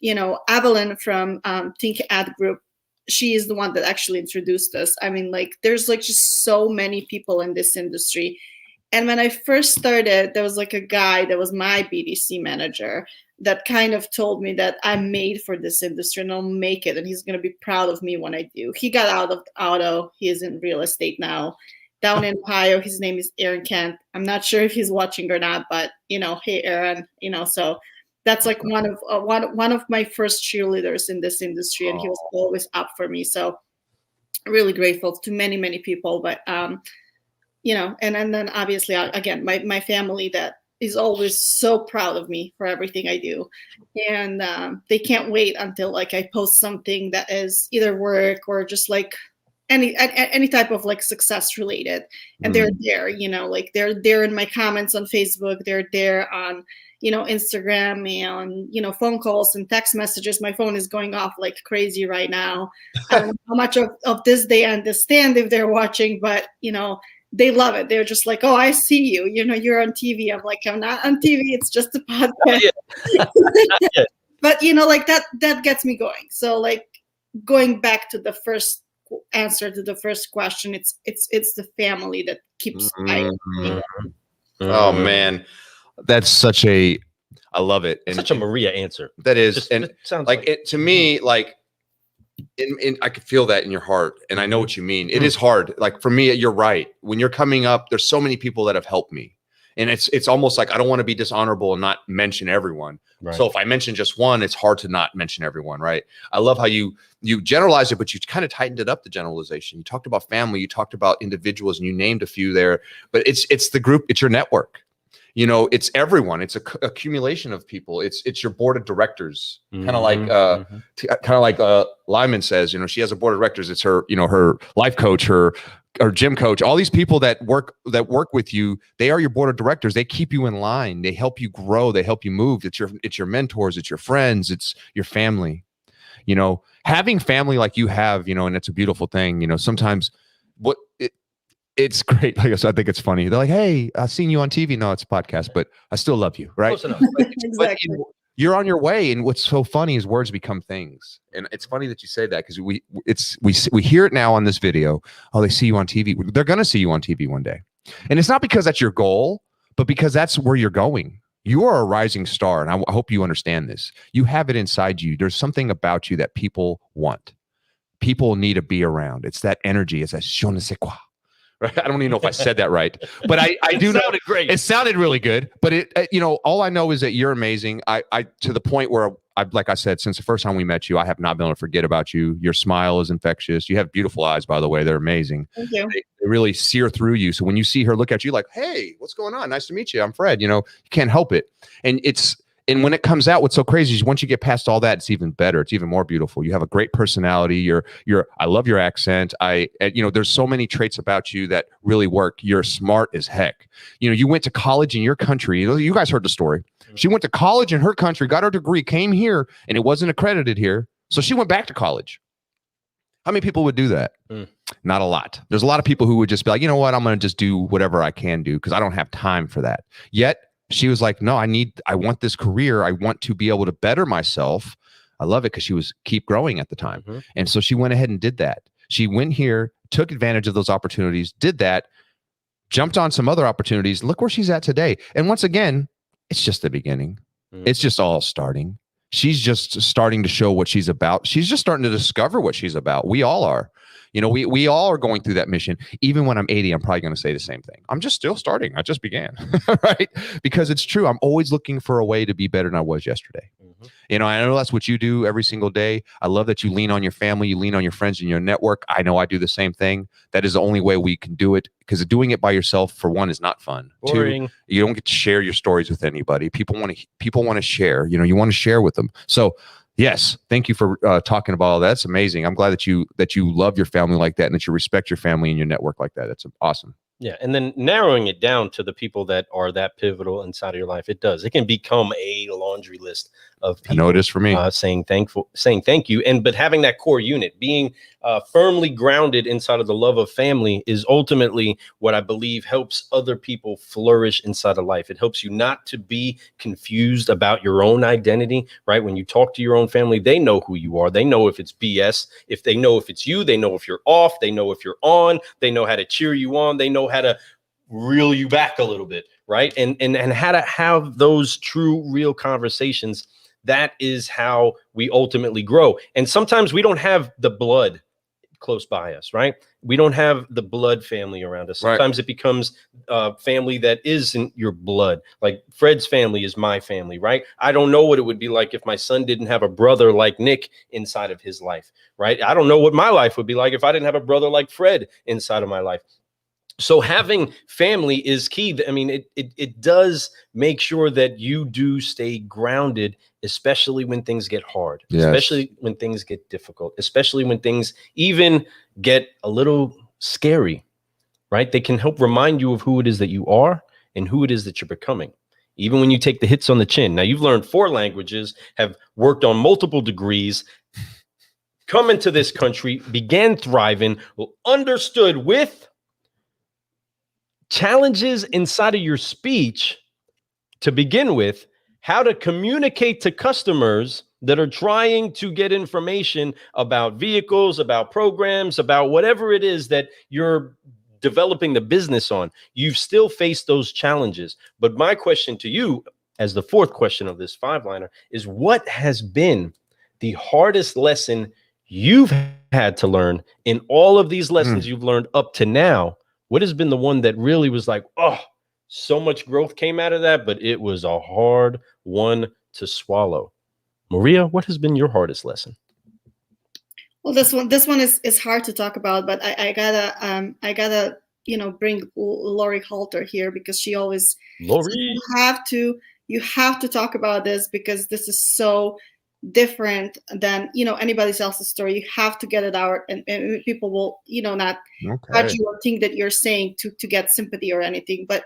you know, Evelyn from Think Ad Group. She is the one that actually introduced us. I mean, like, there's like just so many people in this industry. And when I first started, there was like a guy that was my BDC manager that kind of told me that I'm made for this industry and I'll make it. And he's going to be proud of me when I do. He got out of auto. He is in real estate now down in Ohio. His name is Aaron Kent. I'm not sure if he's watching or not, but, you know, hey, Aaron, you know, so that's like one of my first cheerleaders in this industry, and he was always up for me. So really grateful to many, many people. But you know, and then obviously again, my family that is always so proud of me for everything I do, and they can't wait until like I post something that is either work or just like any type of like success related, and they're there, you know, like they're there in my comments on Facebook, they're there on, you know, Instagram, and, you know, phone calls and text messages. My phone is going off like crazy right now. I don't know how much of this they understand if they're watching, but, you know, they love it. They're just like, oh, I see you, you know, you're on TV. I'm like, I'm not on TV. It's just a podcast. But, you know, like that gets me going. So like going back to the first answer to the first question, it's the family that keeps Oh man, that's such a, I love it. And such a Maria answer. That is. Just, and it sounds like it to me, like I could feel that in your heart, and I know what you mean. It is hard. Like for me, you're right. When you're coming up, there's so many people that have helped me, and it's almost like I don't want to be dishonorable and not mention everyone. Right. So if I mention just one, it's hard to not mention everyone, right? I love how you generalized it, but you kind of tightened it up, the generalization. You talked about family, you talked about individuals, and you named a few there, but it's the group, it's your network. You know, it's everyone. It's a accumulation of people. It's your board of directors, kind of like Lyman says. You know, she has a board of directors. It's her, you know, her life coach, her gym coach. All these people that work with you, they are your board of directors. They keep you in line. They help you grow. They help you move. It's your mentors. It's your friends. It's your family. You know, having family like you have, you know, and it's a beautiful thing. You know, sometimes it's great. Like I said, I think it's funny. They're like, hey, I've seen you on TV. No, it's a podcast, but I still love you, right? Close enough. Exactly. But you're on your way. And what's so funny is words become things. And it's funny that you say that, because we hear it now on this video. Oh, they see you on TV. They're going to see you on TV one day. And it's not because that's your goal, but because that's where you're going. You are a rising star. And I hope you understand this. You have it inside you. There's something about you that people want. People need to be around. It's that energy. It's that je ne sais quoi. Right? I don't even know if I said that right, but I do know great. It sounded really good, but you know, all I know is that you're amazing. I to the point where like I said, since the first time we met you, I have not been able to forget about you. Your smile is infectious. You have beautiful eyes, by the way. They're amazing. Thank you. They really sear through you. So when you see her look at you like, hey, what's going on? Nice to meet you. I'm Fred. You know, you can't help it. And when it comes out, what's so crazy is once you get past all that, it's even better. It's even more beautiful. You have a great personality. I love your accent. You know, there's so many traits about you that really work. You're smart as heck. You know, you went to college in your country. You guys heard the story. She went to college in her country, got her degree, came here, and it wasn't accredited here. So she went back to college. How many people would do that? Not a lot. There's a lot of people who would just be like, you know what? I'm going to just do whatever I can do because I don't have time for that. Yet, she was like, no, I want this career. I want to be able to better myself. I love it because she was keep growing at the time. And so she went ahead and did that. She went here, took advantage of those opportunities, did that, jumped on some other opportunities. Look where she's at today. And once again, it's just the beginning. It's just all starting. She's just starting to show what she's about. She's just starting to discover what she's about. We all are. You know, we all are going through that mission. Even when I'm 80, I'm probably going to say the same thing. I'm just still starting. I just began, right? Because it's true. I'm always looking for a way to be better than I was yesterday. You know, I know that's what you do every single day. I love that you lean on your family, you lean on your friends and your network. I know I do the same thing. That is the only way we can do it, because doing it by yourself, for one, is not fun. Boring. Two, you don't get to share your stories with anybody. People want to share. You know, you want to share with them. So Yes. Thank you for talking about all that. That's amazing. I'm glad that you love your family like that and that you respect your family and your network like that. That's awesome. Yeah. And then narrowing it down to the people that are that pivotal inside of your life, it can become a laundry list of people. I know it is for me. Saying thank you. But having that core unit, being firmly grounded inside of the love of family is ultimately what I believe helps other people flourish inside of life. It helps you not to be confused about your own identity, right? When you talk to your own family, they know who you are. They know if it's BS, if they know if it's you, they know if you're off, they know if you're on, they know how to cheer you on, they know how to reel you back a little bit, right? And how to have those true, real conversations. That is how we ultimately grow. And sometimes we don't have the blood close by us, right? We don't have the blood family around us. Sometimes it becomes family that isn't your blood. Like Fred's family is my family, right? I don't know what it would be like if my son didn't have a brother like Nick inside of his life, right? I don't know what my life would be like if I didn't have a brother like Fred inside of my life. So having family is key. I mean, it does make sure that you do stay grounded, especially when things get hard, especially when things get difficult, especially when things even get a little scary, right? They can help remind you of who it is that you are and who it is that you're becoming. Even when you take the hits on the chin. Now, you've learned 4 languages, have worked on multiple degrees, come into this country, began thriving, understood with challenges inside of your speech to begin with, how to communicate to customers that are trying to get information about vehicles, about programs, about whatever it is that you're developing the business on. You've still faced those challenges. But my question to you, as the 4th question of this 5-liner, is what has been the hardest lesson you've had to learn in all of these lessons you've learned up to now? What has been the one that really was like, oh, so much growth came out of that, but it was a hard one to swallow? Marija, what has been your hardest lesson? Well, this one is hard to talk about, but I gotta bring Lori Halter here, because she always Lori, you have to talk about this, because this is so different than anybody else's story. You have to get it out, and people will not judge you or think that you're saying to get sympathy or anything. But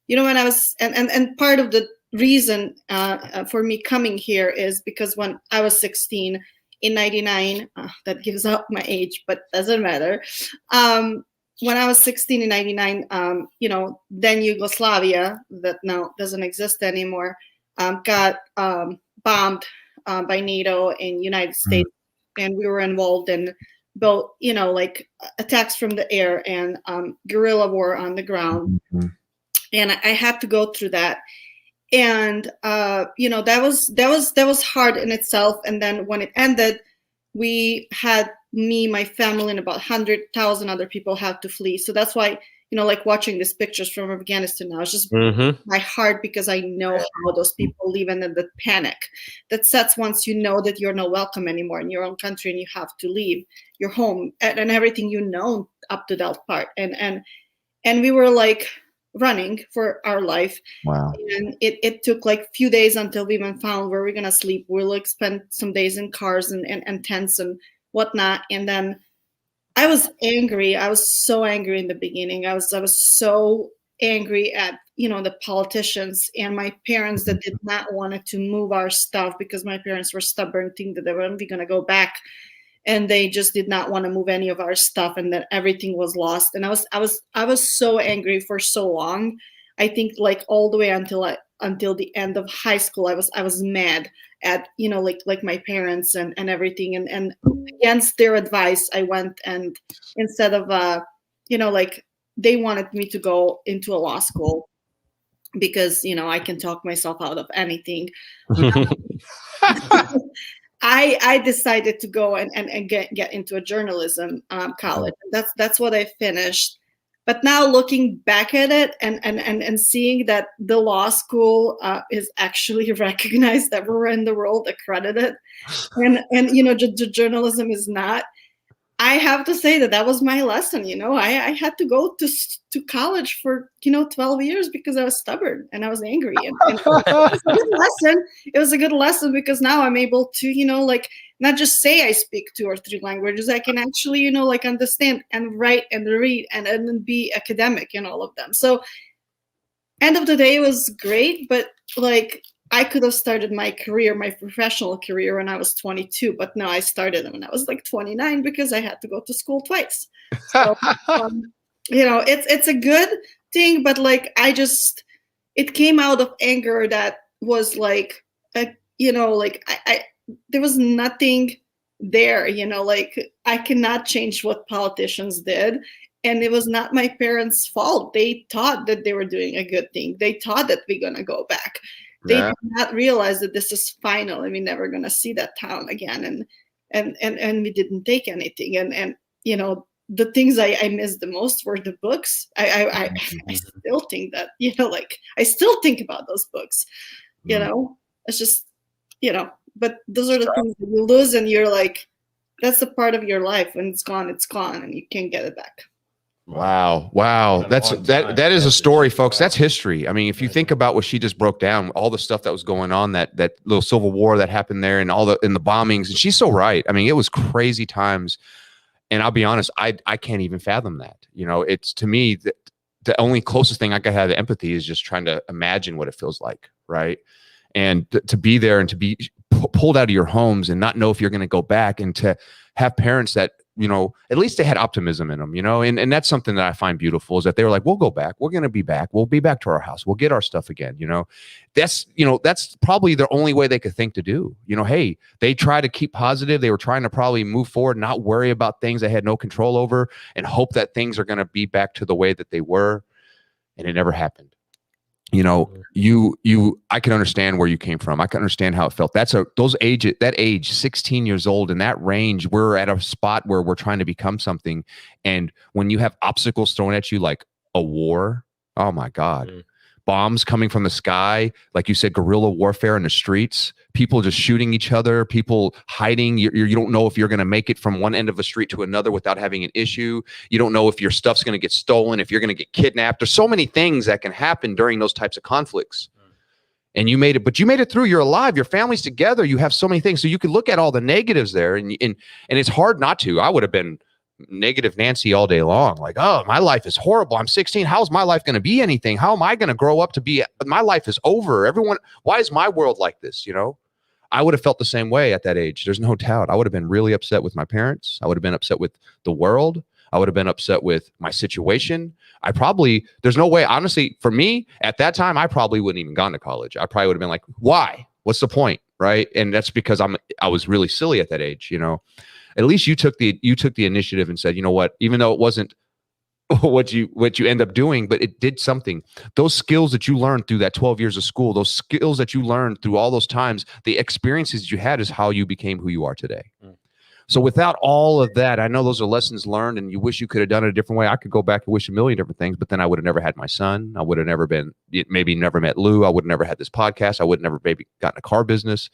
when I was and part of the reason for me coming here is because when I was 16 in 99, that gives out my age, but doesn't matter. When I was 16 in 99, then Yugoslavia, that now doesn't exist anymore, got bombed by NATO and United States, and we were involved in both, like attacks from the air and guerrilla war on the ground. And I had to go through that, and that was hard in itself. And then when it ended, we had my family, and about 100,000 other people had to flee. So that's why like watching these pictures from Afghanistan now, it's just my heart, because I know how those people live in the panic that sets once you know that you're not welcome anymore in your own country, and you have to leave your home and everything up to that part. And we were like running for our life. Wow. And it took like a few days until we even found where we're gonna sleep. We'll like spend some days in cars and tents and whatnot. And then I was angry. I was so angry in the beginning. I was so angry at the politicians and my parents that did not want to move our stuff, because my parents were stubborn, think that they weren't going to go back, and they just did not want to move any of our stuff, and that everything was lost. And I was so angry for so long. I think like all the way until the end of high school, I was mad at like my parents and everything, and against their advice, I went, and instead of like they wanted me to go into a law school, because I can talk myself out of anything. I decided to go and get into a journalism college. That's what I finished. But now looking back at it and seeing that the law school is actually recognized everywhere in the world, accredited, and the journalism is not, I have to say that was my lesson. I had to go to college for 12 years because I was stubborn and I was angry. And it was a good lesson. It was a good lesson because now I'm able to like not just say I speak 2 or 3 languages. I can actually like understand and write and read and then be academic in all of them. So end of the day, it was great, but like I could have started my professional career when I was 22, but no, I started when I was like 29 because I had to go to school twice. So, it's a good thing, but like it came out of anger that was like, I there was nothing there, like I cannot change what politicians did. And it was not my parents' fault. They thought that they were doing a good thing. They thought that we're going to go back. They did not realize that this is final and we're never going to see that town again. And we didn't take anything. And the things I missed the most were the books. I still think that, like I still think about those books, it's just, but those are the things that you lose and you're like, that's a part of your life. When it's gone, and you can't get it back. Wow. That is a story, folks. That's history. I mean, if you think about what she just broke down, all the stuff that was going on, that little civil war that happened there and in the bombings, and she's so right. I mean, it was crazy times. And I'll be honest, I can't even fathom that. It's to me that the only closest thing I could have to empathy is just trying to imagine what it feels like. Right. And to be there and to be pulled out of your homes and not know if you're going to go back, and to have parents that, at least they had optimism in them, and that's something that I find beautiful, is that they were like, we'll go back. We're going to be back. We'll be back to our house. We'll get our stuff again. That's probably the only way they could think to do, hey, they try to keep positive. They were trying to probably move forward, not worry about things they had no control over, and hope that things are going to be back to the way that they were. And it never happened. I can understand where you came from. I can understand how it felt. That age, 16 years old, in that range, we're at a spot where we're trying to become something. And when you have obstacles thrown at you, like a war, oh my God, bombs coming from the sky, like you said, guerrilla warfare in the streets, people just shooting each other, people hiding. You don't know if you're going to make it from one end of a street to another without having an issue. You don't know if your stuff's going to get stolen, if you're going to get kidnapped. There's so many things that can happen during those types of conflicts. And you made it through. You're alive. Your family's together. You have so many things. So you could look at all the negatives there, and it's hard not to. I would have been negative Nancy all day long. Like, oh, my life is horrible. I'm 16. How's my life going to be anything? How am I going to grow up to be? My life is over. Why is my world like this? I would have felt the same way at that age. There's no doubt. I would have been really upset with my parents. I would have been upset with the world. I would have been upset with my situation. There's no way, honestly, for me at that time, I probably wouldn't even gone to college. I probably would have been like, why? What's the point? Right. And that's because I was really silly at that age. At least you took the initiative and said, you know what, even though it wasn't what you end up doing, but it did something. Those skills that you learned through that 12 years of school, those skills that you learned through all those times, the experiences you had is how you became who you are today. So without all of that, I know those are lessons learned, and you wish you could have done it a different way. I could go back and wish a million different things, but then I would have never had my son. I would have never met Lou. I would have never had this podcast. I would have never maybe gotten a car business.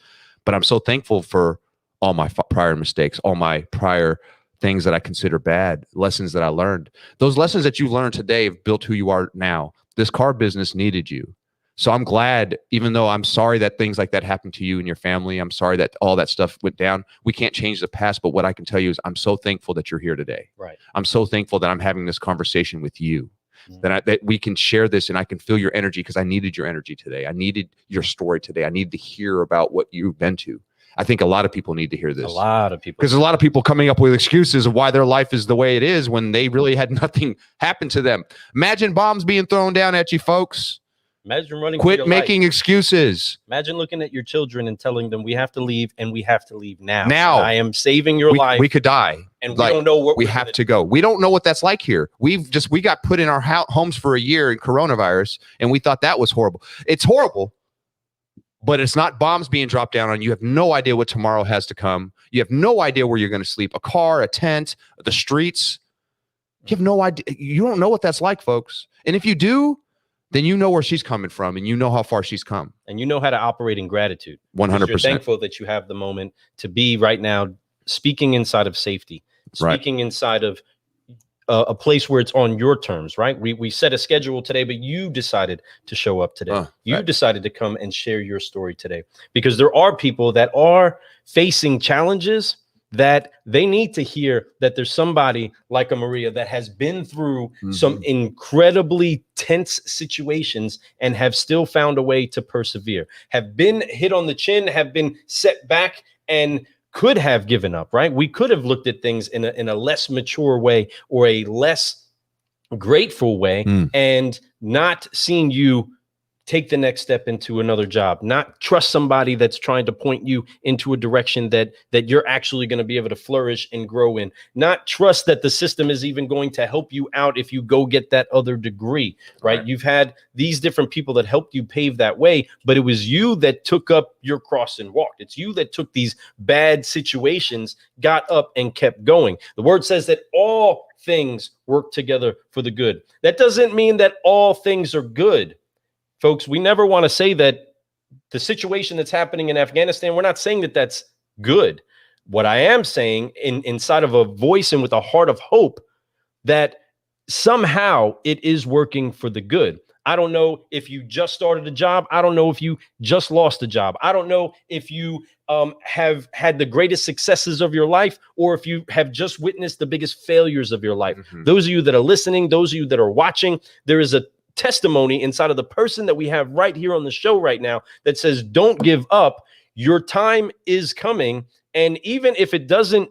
But I'm so thankful for all my prior mistakes, all my prior things that I consider bad, lessons that I learned. Those lessons that you learned today have built who you are now. This car business needed you. So I'm glad, even though I'm sorry that things like that happened to you and your family, I'm sorry that all that stuff went down. We can't change the past, but what I can tell you is I'm so thankful that you're here today. Right. I'm so thankful that I'm having this conversation with you, that we can share this, and I can feel your energy, because I needed your energy today. I needed your story today. I needed to hear about what you've been to. I think a lot of people need to hear this. A lot of people. Because a lot of people coming up with excuses of why their life is the way it is when they really had nothing happen to them. Imagine bombs being thrown down at you, folks. Imagine running. Quit making excuses. Imagine looking at your children and telling them, we have to leave, and we have to leave now. Now. I am saving your life. We could die. And we don't know what we have to go. We don't know what that's like here. We got put in our homes for a year in coronavirus, and we thought that was horrible. It's horrible. But it's not bombs being dropped down on you. You have no idea what tomorrow has to come. You have no idea where you're going to sleep. A car, a tent, the streets. You have no idea. You don't know what that's like, folks. And if you do, then you know where she's coming from, and you know how far she's come. And you know how to operate in gratitude. 100%. You're thankful that you have the moment to be right now speaking inside of safety, speaking inside of a place where it's on your terms, right? We set a schedule today, but you decided to show up today. You decided to come and share your story today, because there are people that are facing challenges that they need to hear that there's somebody like a Marija that has been through some incredibly tense situations and have still found a way to persevere, have been hit on the chin, have been set back, and could have given up, right? We could have looked at things in a less mature way or a less grateful way and not seen you take the next step into another job, not trust somebody that's trying to point you into a direction that you're actually going to be able to flourish and grow in, not trust that the system is even going to help you out if you go get that other degree, right? You've had these different people that helped you pave that way, but it was you that took up your cross and walked. It's you that took these bad situations, got up and kept going. The word says that all things work together for the good. That doesn't mean that all things are good. Folks, we never want to say that the situation that's happening in Afghanistan, we're not saying that that's good. What I am saying inside of a voice and with a heart of hope, that somehow it is working for the good. I don't know if you just started a job. I don't know if you just lost a job. I don't know if you have had the greatest successes of your life, or if you have just witnessed the biggest failures of your life. Those of you that are listening, those of you that are watching, there is a testimony inside of the person that we have right here on the show right now that says, don't give up. Your time is coming. And even if it doesn't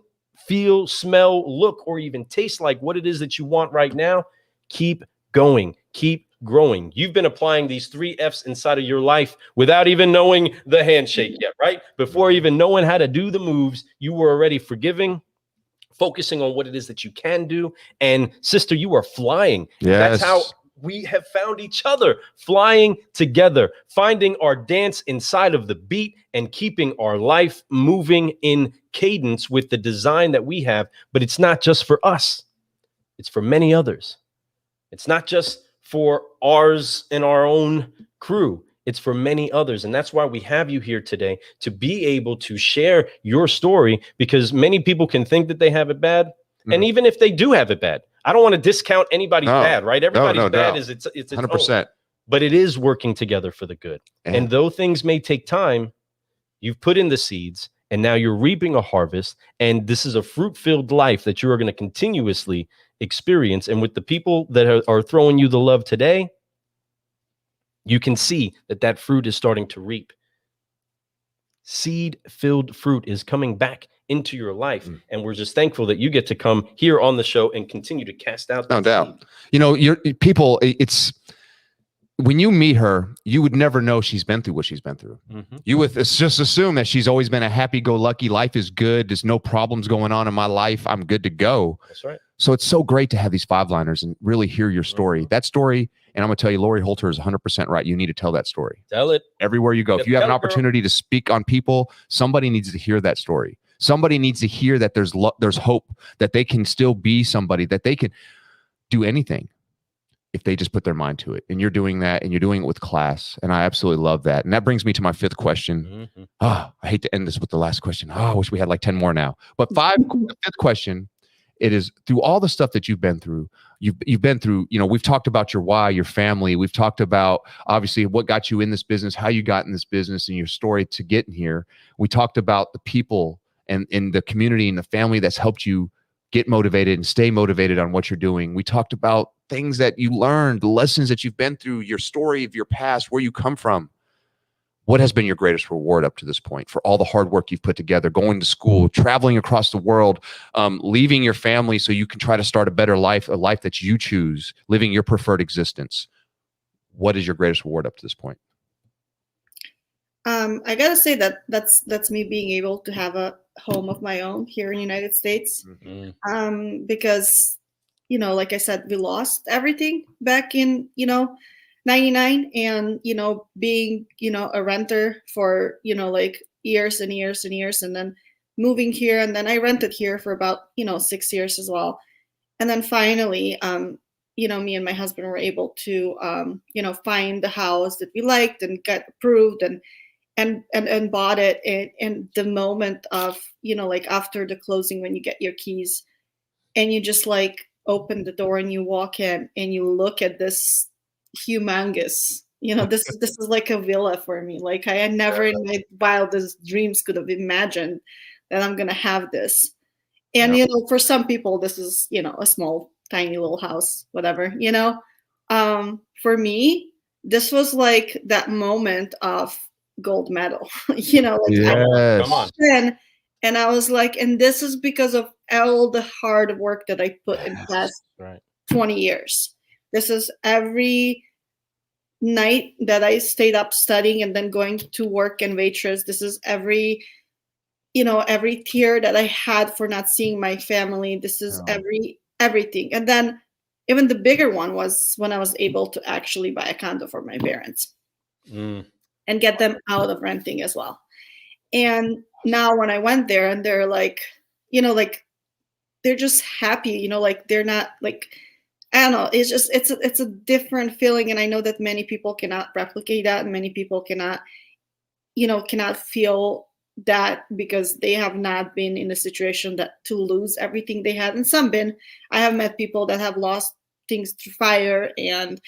feel, smell, look, or even taste like what it is that you want right now, keep going, keep growing. You've been applying these 3 F's inside of your life without even knowing the handshake yet, right? Before even knowing how to do the moves, you were already forgiving, focusing on what it is that you can do. And sister, you are flying. Yes. That's how we have found each other, flying together, finding our dance inside of the beat and keeping our life moving in cadence with the design that we have. But it's not just for us. It's for many others. It's not just for ours and our own crew. It's for many others. And that's why we have you here today, to be able to share your story, because many people can think that they have it bad. And even if they do have it bad, I don't want to discount anybody's bad, right? Everybody's bad is it's 100%. own, but it is working together for the good. And though things may take time, you've put in the seeds and now you're reaping a harvest. And this is a fruit-filled life that you are going to continuously experience. And with the people that are throwing you the love today, you can see that fruit is starting to reap. Seed-filled fruit is coming back into your life. And we're just thankful that you get to come here on the show and continue to cast out. No doubt. You know, people, it's when you meet her, you would never know she's been through what she's been through. You would just assume that she's always been a happy-go-lucky, life is good, there's no problems going on in my life, I'm good to go. That's right. So it's so great to have these 5-liners and really hear your story. That story, and I'm going to tell you, Lori Holter is 100% right. You need to tell that story. Tell it. Everywhere you go. If you have an opportunity to speak on people, somebody needs to hear that story. Somebody needs to hear that there's hope, that they can still be somebody, that they can do anything if they just put their mind to it. And you're doing that, and you're doing it with class. And I absolutely love that. And that brings me to my 5th question. I hate to end this with the last question. I wish we had like 10 more now. But the 5th question, it is, through all the stuff that you've been through, you've been through, you know, we've talked about your why, your family. We've talked about obviously what got you in this business, how you got in this business, and your story to get in here. We talked about the people and in the community and the family that's helped you get motivated and stay motivated on what you're doing. We talked about things that you learned, the lessons that you've been through, your story of your past, where you come from. What has been your greatest reward up to this point for all the hard work you've put together, going to school, traveling across the world, leaving your family so you can try to start a better life, a life that you choose, living your preferred existence? What is your greatest reward up to this point? I gotta say that's me being able to have a home of my own here in the United States. Because, you know, like I said, we lost everything back in, 99, and, being, a renter for, like years and years and years, and then moving here. And then I rented here for about, 6 years as well. And then finally, me and my husband were able to, find the house that we liked and got approved and bought it. And the moment of, like after the closing, when you get your keys, and you just like open the door and you walk in and you look at this humongous, this is like a villa for me. Like I had never in my wildest dreams could have imagined that I'm gonna have this. And for some people this is a small tiny little house, whatever. For me this was like that moment of gold medal. Like Yes. Come on. and I was like, and this is because of all the hard work that I put in the past 20 years. This is every night that I stayed up studying and then going to work and waitress. This is every tear that I had for not seeing my family. This is everything. And then even the bigger one was when I was able to actually buy a condo for my parents and get them out of renting as well. And now when I went there and they're like, they're just happy, like they're not like, I don't know. It's just, it's a different feeling. And I know that many people cannot replicate that. And many people cannot feel that because they have not been in a situation that to lose everything they had. And some been. I have met people that have lost things through fire and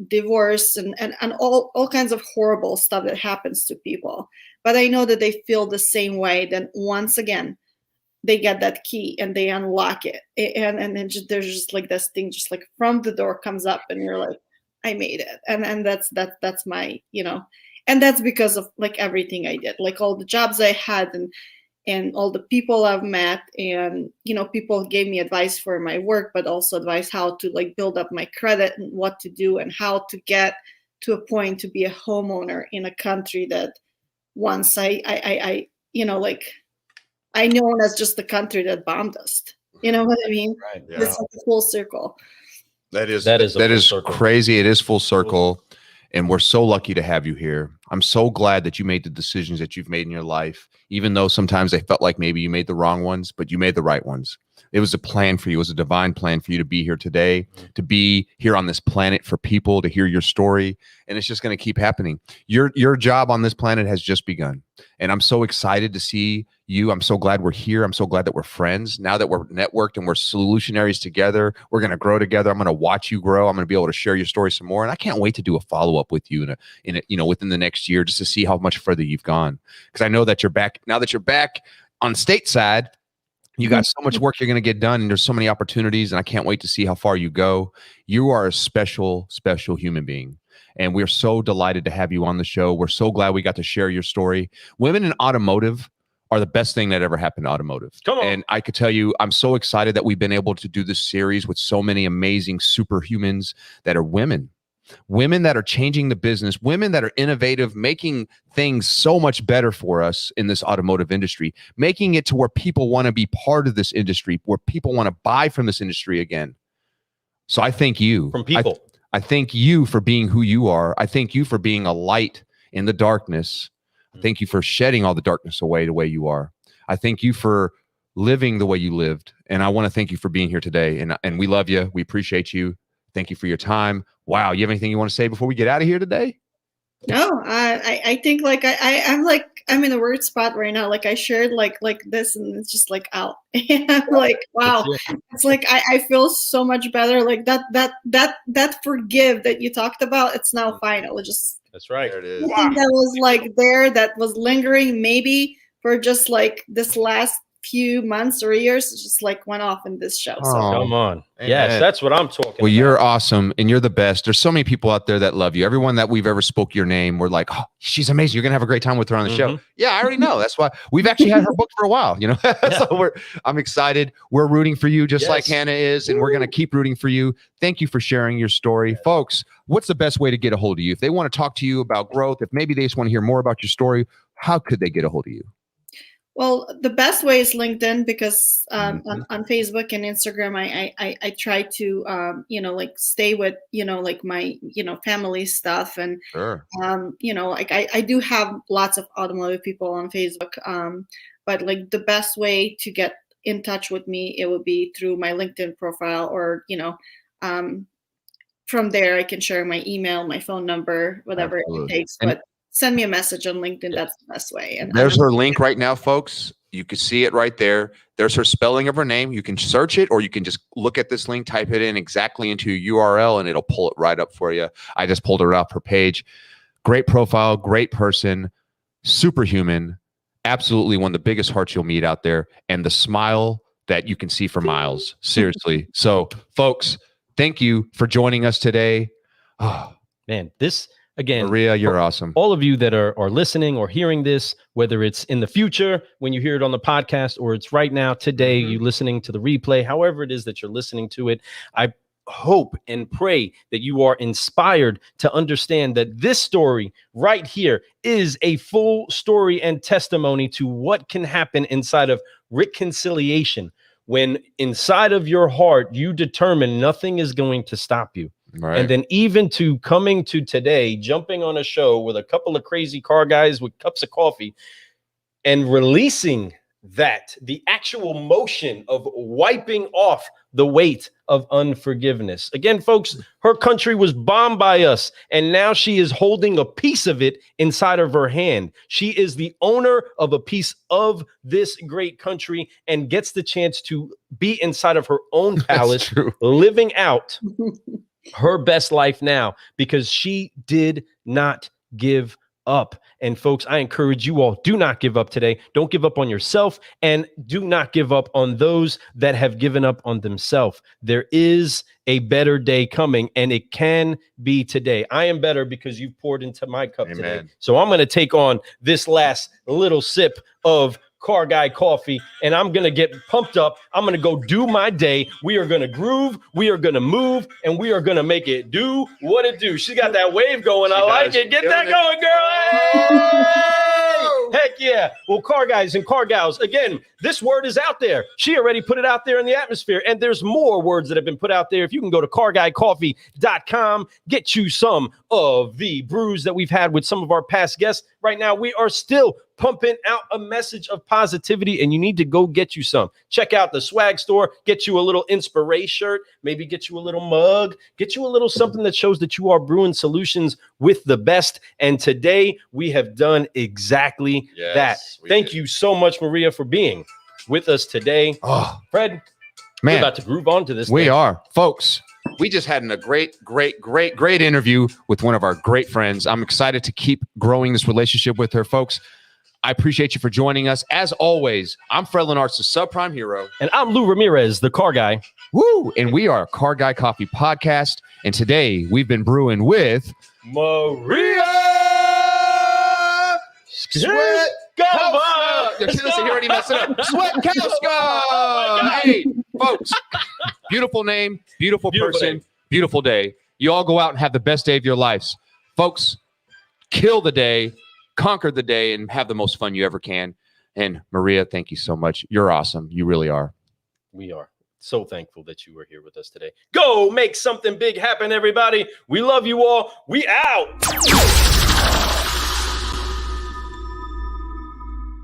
divorce and all kinds of horrible stuff that happens to people. But I know that they feel the same way. Then once again, they get that key and they unlock it, and then there's just like this thing, just like from the door comes up, and you're like, I made it, and that's my and that's because of like everything I did, like all the jobs I had and all the people I've met, and people gave me advice for my work, but also advice how to like build up my credit and what to do and how to get to a point to be a homeowner in a country that once I known as just the country that bombed us. You know what I mean? Right. Yeah. It's like a full circle. That is full circle. crazy. It is full circle. And we're so lucky to have you here. I'm so glad that you made the decisions that you've made in your life, even though sometimes they felt like maybe you made the wrong ones, but you made the right ones. It was a plan for you. It was a divine plan for you to be here today, to be here on this planet for people to hear your story. And it's just going to keep happening. Your job on this planet has just begun. And I'm so excited to see you. I'm so glad we're here. I'm so glad that we're friends. Now that we're networked and we're solutionaries together, we're going to grow together. I'm going to watch you grow. I'm going to be able to share your story some more. And I can't wait to do a follow-up with you within the next year, just to see how much further you've gone. Because I know that you're back. Now that you're back on stateside, you got so much work you're going to get done, and there's so many opportunities, and I can't wait to see how far you go. You are a special, special human being, and we're so delighted to have you on the show. We're so glad we got to share your story. Women in automotive are the best thing that ever happened to automotive. Come on. And I could tell you, I'm so excited that we've been able to do this series with so many amazing superhumans that are women that are changing the business, women that are innovative, making things so much better for us in this automotive industry, making it to where people want to be part of this industry, where people want to buy from this industry again. So I thank you. From people. I thank you for being who you are. I thank you for being a light in the darkness. I thank you for shedding all the darkness away the way you are. I thank you for living the way you lived. And I want to thank you for being here today. And we love you. We appreciate you. Thank you for your time. Wow. You have anything you want to say before we get out of here today? No, I think like I'm in a weird spot right now. Like I shared like this, and it's just like out. And I'm like, wow. It's like I feel so much better. Like that forgive that you talked about, it's now final. It just That's right. There it is. something that was like there, that was lingering maybe for just like this last few months or years, just like went off in this show. So Come on. Amen. Yes, that's what I'm talking Well, about. you're awesome and you're the best. There's so many people out there that love you. Everyone that we've ever spoke your name, we're like, oh, she's amazing. You're going to have a great time with her on the show. Yeah, I already know. That's why we've actually had her book for a while, So I'm excited. We're rooting for you just like Hannah is, and we're going to keep rooting for you. Thank you for sharing your story. Folks, what's the best way to get a hold of you? If they want to talk to you about growth, if maybe they just want to hear more about your story, how could they get a hold of you? well, the best way is LinkedIn, because on Facebook and Instagram, I try to like stay with like my family stuff, and Sure. like I do have lots of automotive people on Facebook, but like the best way to get in touch with me, it would be through my LinkedIn profile, or from there I can share my email, my phone number, whatever Absolutely. it takes. But send me a message on LinkedIn. That's the best way. And There's her link right now, folks. You can see it right there. There's her spelling of her name. You can search it, or you can just look at this link, type it in exactly into your URL, and it'll pull it right up for you. I just pulled her off her page. Great profile, great person, superhuman, absolutely one of the biggest hearts you'll meet out there, and the smile that you can see for miles. Seriously. So, folks, thank you for joining us today. Oh, Man, this again, Marija, you're awesome. All of you that are listening or hearing this, whether it's in the future when you hear it on the podcast, or it's right now today, you listening to the replay, however it is that you're listening to it, I hope and pray that you are inspired to understand that this story right here is a full story and testimony to what can happen inside of reconciliation when inside of your heart you determine nothing is going to stop you. Right. And then even to coming to today, jumping on a show with a couple of crazy car guys with cups of coffee and releasing that, the actual motion of wiping off the weight of unforgiveness. Again, folks, her country was bombed by us, and now she is holding a piece of it inside of her hand. She is the owner of a piece of this great country and gets the chance to be inside of her own palace, living out her best life now because she did not give up. And folks, I encourage you all, do not give up today. Don't give up on yourself, and do not give up on those that have given up on themselves. There is a better day coming, and it can be today. I am better because you've poured into my cup today. So I'm going to take on this last little sip of Car Guy coffee, and I'm going to get pumped up. I'm going to go do my day. We are going to groove. We are going to move, and we are going to make it do what it do. She got that wave going. I like it. Get that going, girl. Hey! Heck yeah. Well, car guys and car gals, again, this word is out there. She already put it out there in the atmosphere, and there's more words that have been put out there. If you can go to carguycoffee.com, get you some of the brews that we've had with some of our past guests. Right now, we are still pumping out a message of positivity, and you need to go get you some. Check out the swag store, get you a little inspiration shirt, maybe get you a little mug, get you a little something that shows that you are brewing solutions with the best. And today we have done exactly that. Thank you so much, Marija, for being with us today. Oh, Fred, man, we're about to groove on to this. We are, folks. We just had a great interview with one of our great friends. I'm excited to keep growing this relationship with her, folks. I appreciate you for joining us. As always, I'm Fred Lenartz, the subprime hero. And I'm Lou Ramirez, the car guy. Woo! And we are Car Guy Coffee Podcast. And today we've been brewing with Marija Cvetkovska. He already messed it up. Cvetkovska. Hey, folks. Beautiful name, beautiful person, beautiful day. You all go out and have the best day of your lives. Folks, kill the day, conquer the day, and have the most fun you ever can. And Marija, thank you so much. You're awesome. You really are. We are so thankful that you were here with us today. Go make something big happen, everybody. We love you all. We out.